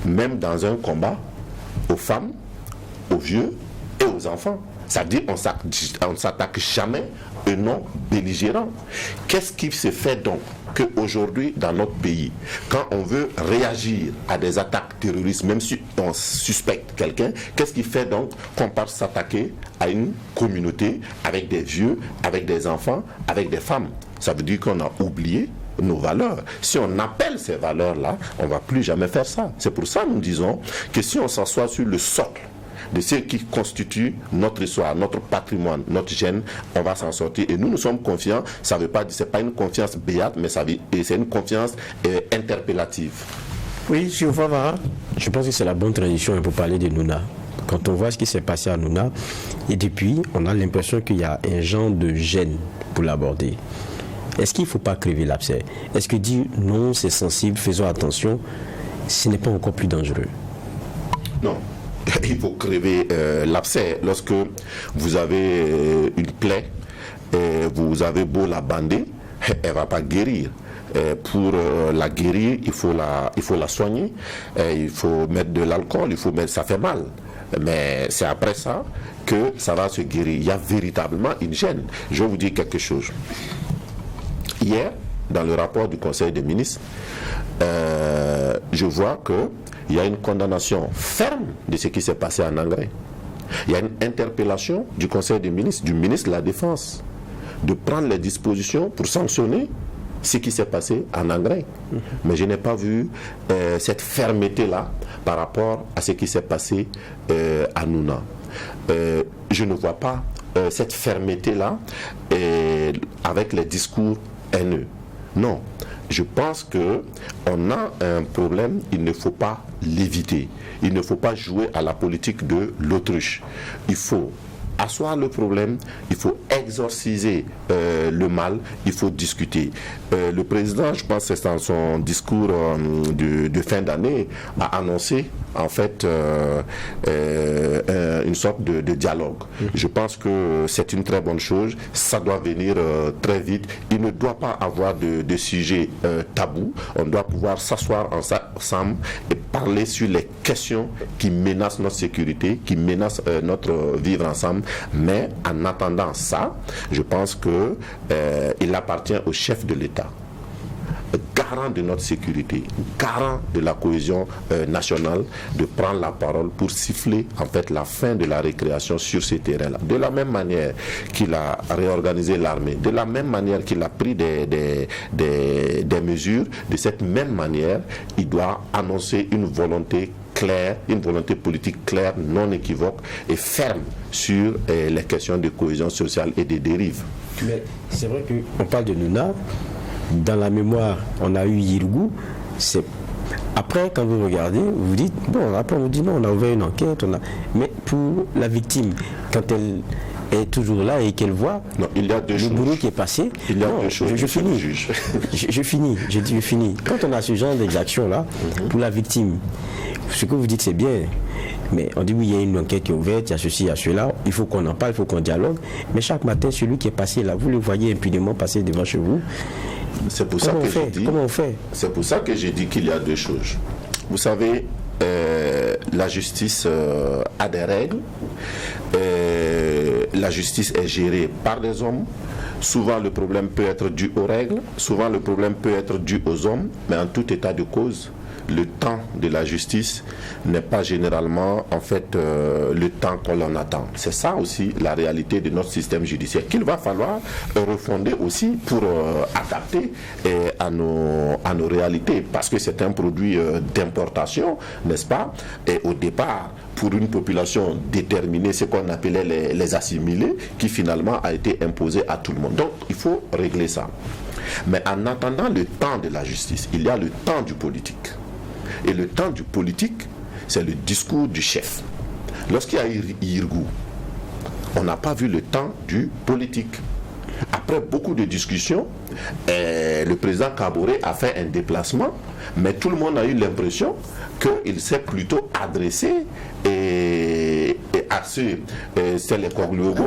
même dans un combat, aux femmes, aux vieux et aux enfants. C'est-à-dire on ne s'attaque jamais aux non belligérants. Qu'est-ce qui se fait donc qu'aujourd'hui dans notre pays, quand on veut réagir à des attaques terroristes, même si on suspecte quelqu'un, qu'est-ce qui fait donc qu'on part s'attaquer à une communauté avec des vieux, avec des enfants, avec des femmes? Ça veut dire qu'on a oublié nos valeurs. Si on appelle ces valeurs-là, on ne va plus jamais faire ça. C'est pour ça que nous disons que si on s'assoit sur le socle de ce qui constitue notre histoire, notre patrimoine, notre gène, on va s'en sortir. Et nous sommes confiants. Ça veut pas dire, c'est pas une confiance béate, mais c'est une confiance interpellative. Oui, je vois. Je pense que c'est la bonne tradition pour parler de Nouna. Quand on voit ce qui s'est passé à Nouna, et depuis, on a l'impression qu'il y a un genre de gêne pour l'aborder. Est-ce qu'il ne faut pas crever l'abcès? Est-ce que dire non, c'est sensible, faisons attention, ce n'est pas encore plus dangereux? Non. Il faut crever l'abcès. Lorsque vous avez une plaie, vous avez beau la bander, elle ne va pas guérir. Pour la guérir, il faut la soigner, il faut mettre de l'alcool, ça fait mal. Mais c'est après ça que ça va se guérir. Il y a véritablement une gêne. Je vais vous dire quelque chose. Hier, dans le rapport du Conseil des ministres, je vois qu'il y a une condamnation ferme de ce qui s'est passé en Engré. Il y a une interpellation du Conseil des ministres, du ministre de la Défense, de prendre les dispositions pour sanctionner ce qui s'est passé en Engré. Mais je n'ai pas vu cette fermeté-là par rapport à ce qui s'est passé à Nouna. Je ne vois pas cette fermeté-là avec les discours haineux. Non, je pense qu'on a un problème, il ne faut pas l'éviter. Il ne faut pas jouer à la politique de l'autruche. Il faut asseoir le problème, il faut exorciser le mal, il faut discuter. Le président, je pense que c'est dans son discours de fin d'année, a annoncé en fait une sorte de dialogue. Je pense que c'est une très bonne chose, ça doit venir très vite. Il ne doit pas avoir de sujet tabou, on doit pouvoir s'asseoir ensemble et parler sur les questions qui menacent notre sécurité, qui menacent notre vivre ensemble. Mais en attendant ça, je pense qu'il appartient au chef de l'État, garant de notre sécurité, garant de la cohésion nationale, de prendre la parole pour siffler en fait la fin de la récréation sur ces terrains-là. De la même manière qu'il a réorganisé l'armée, de la même manière qu'il a pris des mesures, de cette même manière, il doit annoncer une volonté claire, une volonté politique claire, non équivoque et ferme sur les questions de cohésion sociale et des dérives. Mais c'est vrai qu'on parle de Nouna. Dans la mémoire, on a eu Yirgou. C'est Après, quand vous regardez, vous dites, bon, après on vous dit non, on a ouvert une enquête, mais pour la victime, quand elle est toujours là et qu'elle voit non, il y a deux le choses. boulot qui est passé, Il y a deux choses. je finis. Je finis, j'ai dit je finis. Quand on a ce genre d'exaction-là, pour la victime, ce que vous dites c'est bien, mais on dit oui, il y a une enquête qui est ouverte, il y a ceci, il y a cela, il faut qu'on en parle, il faut qu'on dialogue, mais chaque matin, celui qui est passé là, vous le voyez impunément passer devant chez vous. C'est pour ça que j'ai dit. Comment on fait? C'est pour ça que j'ai dit qu'il y a deux choses. Vous savez, la justice a des règles. La justice est gérée par des hommes. Souvent, le problème peut être dû aux règles. Souvent, le problème peut être dû aux hommes. Mais en tout état de cause, le temps de la justice n'est pas généralement en fait le temps qu'on en attend. C'est ça aussi la réalité de notre système judiciaire qu'il va falloir refonder aussi pour adapter à nos réalités, parce que c'est un produit d'importation, n'est-ce pas? Et au départ, pour une population déterminée, ce qu'on appelait les assimilés, qui finalement a été imposé à tout le monde. Donc il faut régler ça. Mais en attendant le temps de la justice, il y a le temps du politique. Et le temps du politique, c'est le discours du chef. Lorsqu'il y a Irgou, on n'a pas vu le temps du politique. Après beaucoup de discussions, le président Kaboré a fait un déplacement, mais tout le monde a eu l'impression qu'il s'est plutôt adressé à ceux, c'est les Koglogo,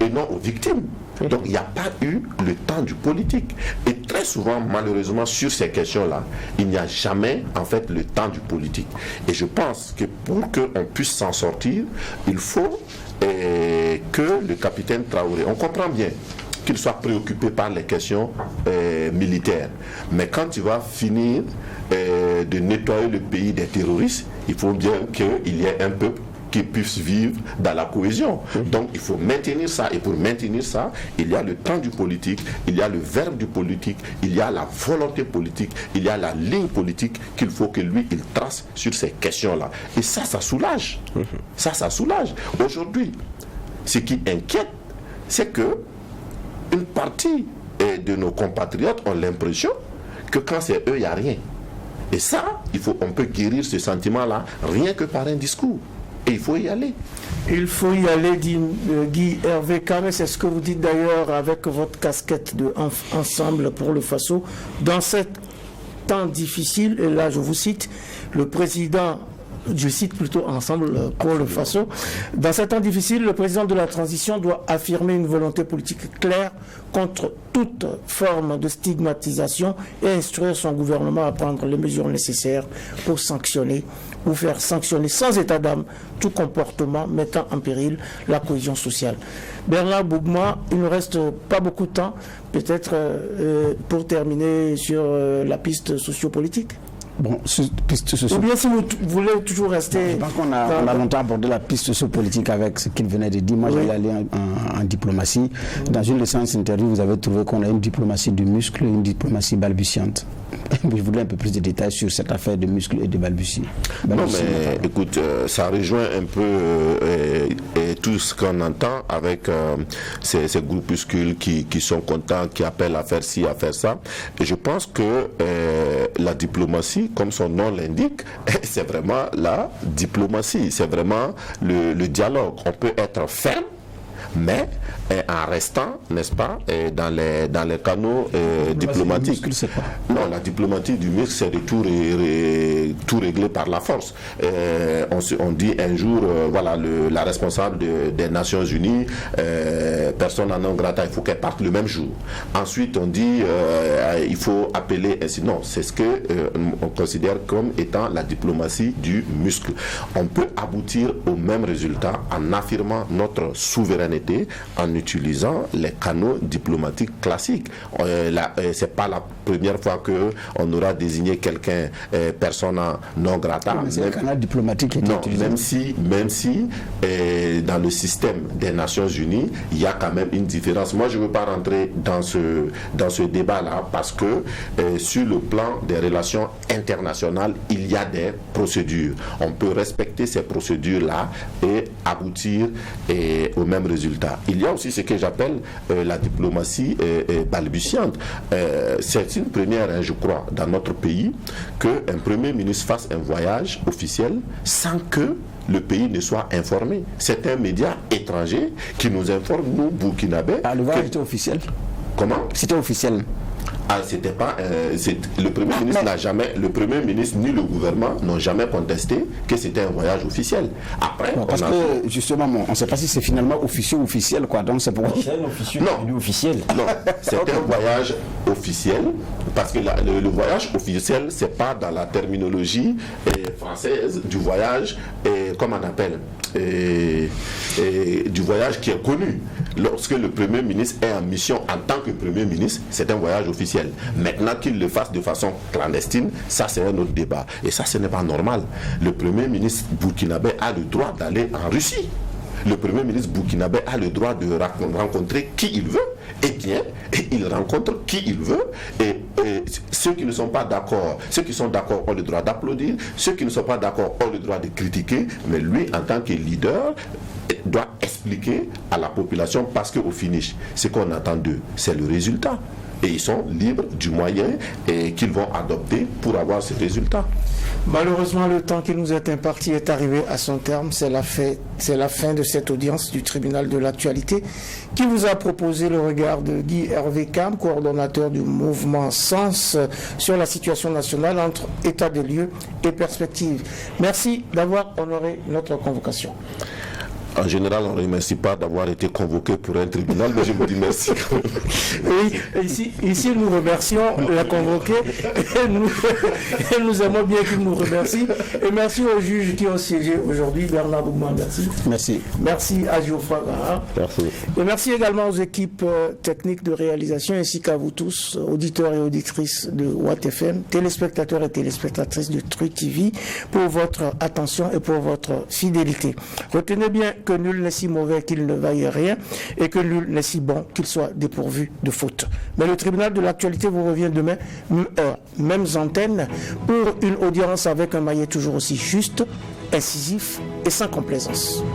et non aux victimes. Donc il n'y a pas eu le temps du politique. Et très souvent, malheureusement, sur ces questions-là, il n'y a jamais en fait le temps du politique. Et je pense que pour qu'on puisse s'en sortir, il faut que le capitaine Traoré, on comprend bien qu'il soit préoccupé par les questions militaires. Mais quand il va finir de nettoyer le pays des terroristes, il faut bien qu'il y ait un peuple qui puisse vivre dans la cohésion. Donc il faut maintenir ça, et pour maintenir ça, il y a le temps du politique, il y a le verbe du politique, il y a la volonté politique, il y a la ligne politique qu'il faut que lui, il trace sur ces questions-là. Et ça soulage. Ça soulage. Aujourd'hui, ce qui inquiète, c'est que une partie de nos compatriotes ont l'impression que quand c'est eux, il n'y a rien. Et ça, on peut guérir ce sentiment-là rien que par un discours. Et il faut y aller. Il faut y aller, dit Guy Hervé Kamé. C'est ce que vous dites d'ailleurs avec votre casquette de Ensemble pour le Faso. Dans ce temps difficile, et là je vous cite, le président, je cite plutôt Ensemble pour le Faso, dans ces temps difficiles, le président de la transition doit affirmer une volonté politique claire contre toute forme de stigmatisation et instruire son gouvernement à prendre les mesures nécessaires pour sanctionner ou faire sanctionner sans état d'âme tout comportement mettant en péril la cohésion sociale. Bernard Bougma, il ne reste pas beaucoup de temps, peut-être pour terminer sur la piste sociopolitique. Bon, piste ou bien si vous voulez toujours rester... Je pense qu'on a longtemps abordé la piste sociopolitique avec ce qu'il venait de dire. Moi, j'allais aller en diplomatie. Dans une licence interview, vous avez trouvé qu'on a une diplomatie du muscle et une diplomatie balbutiante. Je voudrais un peu plus de détails sur cette affaire de muscle et de balbutie. Non, mais écoute, ça rejoint un peu tout ce qu'on entend avec ces groupuscules qui sont contents, qui appellent à faire ci, à faire ça. Et je pense que la diplomatie, comme son nom l'indique, c'est vraiment la diplomatie, c'est vraiment le dialogue. On peut être ferme, mais en restant, n'est-ce pas, dans les canaux diplomatiques. C'est quoi? Non, la diplomatie du muscle, c'est de tout régler par la force. On dit un jour, voilà, la responsable des Nations Unies, personne non grata, il faut qu'elle parte le même jour. Ensuite, on dit, il faut appeler ainsi. Non, c'est ce que on considère comme étant la diplomatie du muscle. On peut aboutir au même résultat en affirmant notre souveraineté, en utilisant les canaux diplomatiques classiques. C'est pas la première fois qu'on aura désigné quelqu'un persona non grata. C'est le canal diplomatique qui est utilisé. Même si dans le système des Nations Unies, il y a quand même une différence. Moi, je ne veux pas rentrer dans ce débat-là parce que sur le plan des relations internationales, il y a des procédures. On peut respecter ces procédures-là et aboutir au même résultat. résultat. Il y a aussi ce que j'appelle la diplomatie balbutiante. C'est une première, je crois, dans notre pays, qu'un Premier ministre fasse un voyage officiel sans que le pays ne soit informé. C'est un média étranger qui nous informe, nous, Burkinabés. Le voyage était officiel? Comment? C'était officiel. C'était pas. Le Premier ministre n'a jamais. Le Premier ministre ni le gouvernement n'ont jamais contesté que c'était un voyage officiel. Après, parce que justement, on ne sait pas si c'est finalement officieux ou officiel, quoi. Donc c'est pour. C'est un officieux officiel. Non, c'est un voyage officiel parce que le voyage officiel, c'est pas dans la terminologie française du voyage, comment on appelle, du voyage qui est connu. Lorsque le Premier ministre est en mission en tant que Premier ministre, c'est un voyage officiel. Maintenant qu'il le fasse de façon clandestine, ça c'est un autre débat. Et ça, ce n'est pas normal. Le Premier ministre burkinabé a le droit d'aller en Russie. Le Premier ministre burkinabé a le droit de rencontrer qui il veut. Et bien, il rencontre qui il veut. Et ceux qui ne sont pas d'accord, ceux qui sont d'accord ont le droit d'applaudir. Ceux qui ne sont pas d'accord ont le droit de critiquer. Mais lui, en tant que leader, doit expliquer à la population, parce qu'au finish, ce qu'on attend d'eux, c'est le résultat. Et ils sont libres du moyen qu'ils vont adopter pour avoir ce résultat. Malheureusement, le temps qui nous est imparti est arrivé à son terme. C'est la fin de cette audience du tribunal de l'actualité qui vous a proposé le regard de Guy Hervé Cam, coordonnateur du mouvement Sens, sur la situation nationale entre état de lieu et perspective. Merci d'avoir honoré notre convocation. En général, on ne remercie pas d'avoir été convoqué pour un tribunal, mais je vous dis merci. Oui, ici nous remercions la convoquée et nous aimons bien qu'il nous remercie. Et merci aux juges qui ont siégé aujourd'hui. Bernard Bougman, merci. Merci. Merci à Geoffroy Gara. Merci. Et merci également aux équipes techniques de réalisation ainsi qu'à vous tous, auditeurs et auditrices de Watt FM, téléspectateurs et téléspectatrices de Truc TV, pour votre attention et pour votre fidélité. Retenez bien que nul n'est si mauvais qu'il ne vaille rien et que nul n'est si bon qu'il soit dépourvu de faute. Mais le tribunal de l'actualité vous revient demain, mêmes antennes, pour une audience avec un maillet toujours aussi juste, incisif et sans complaisance.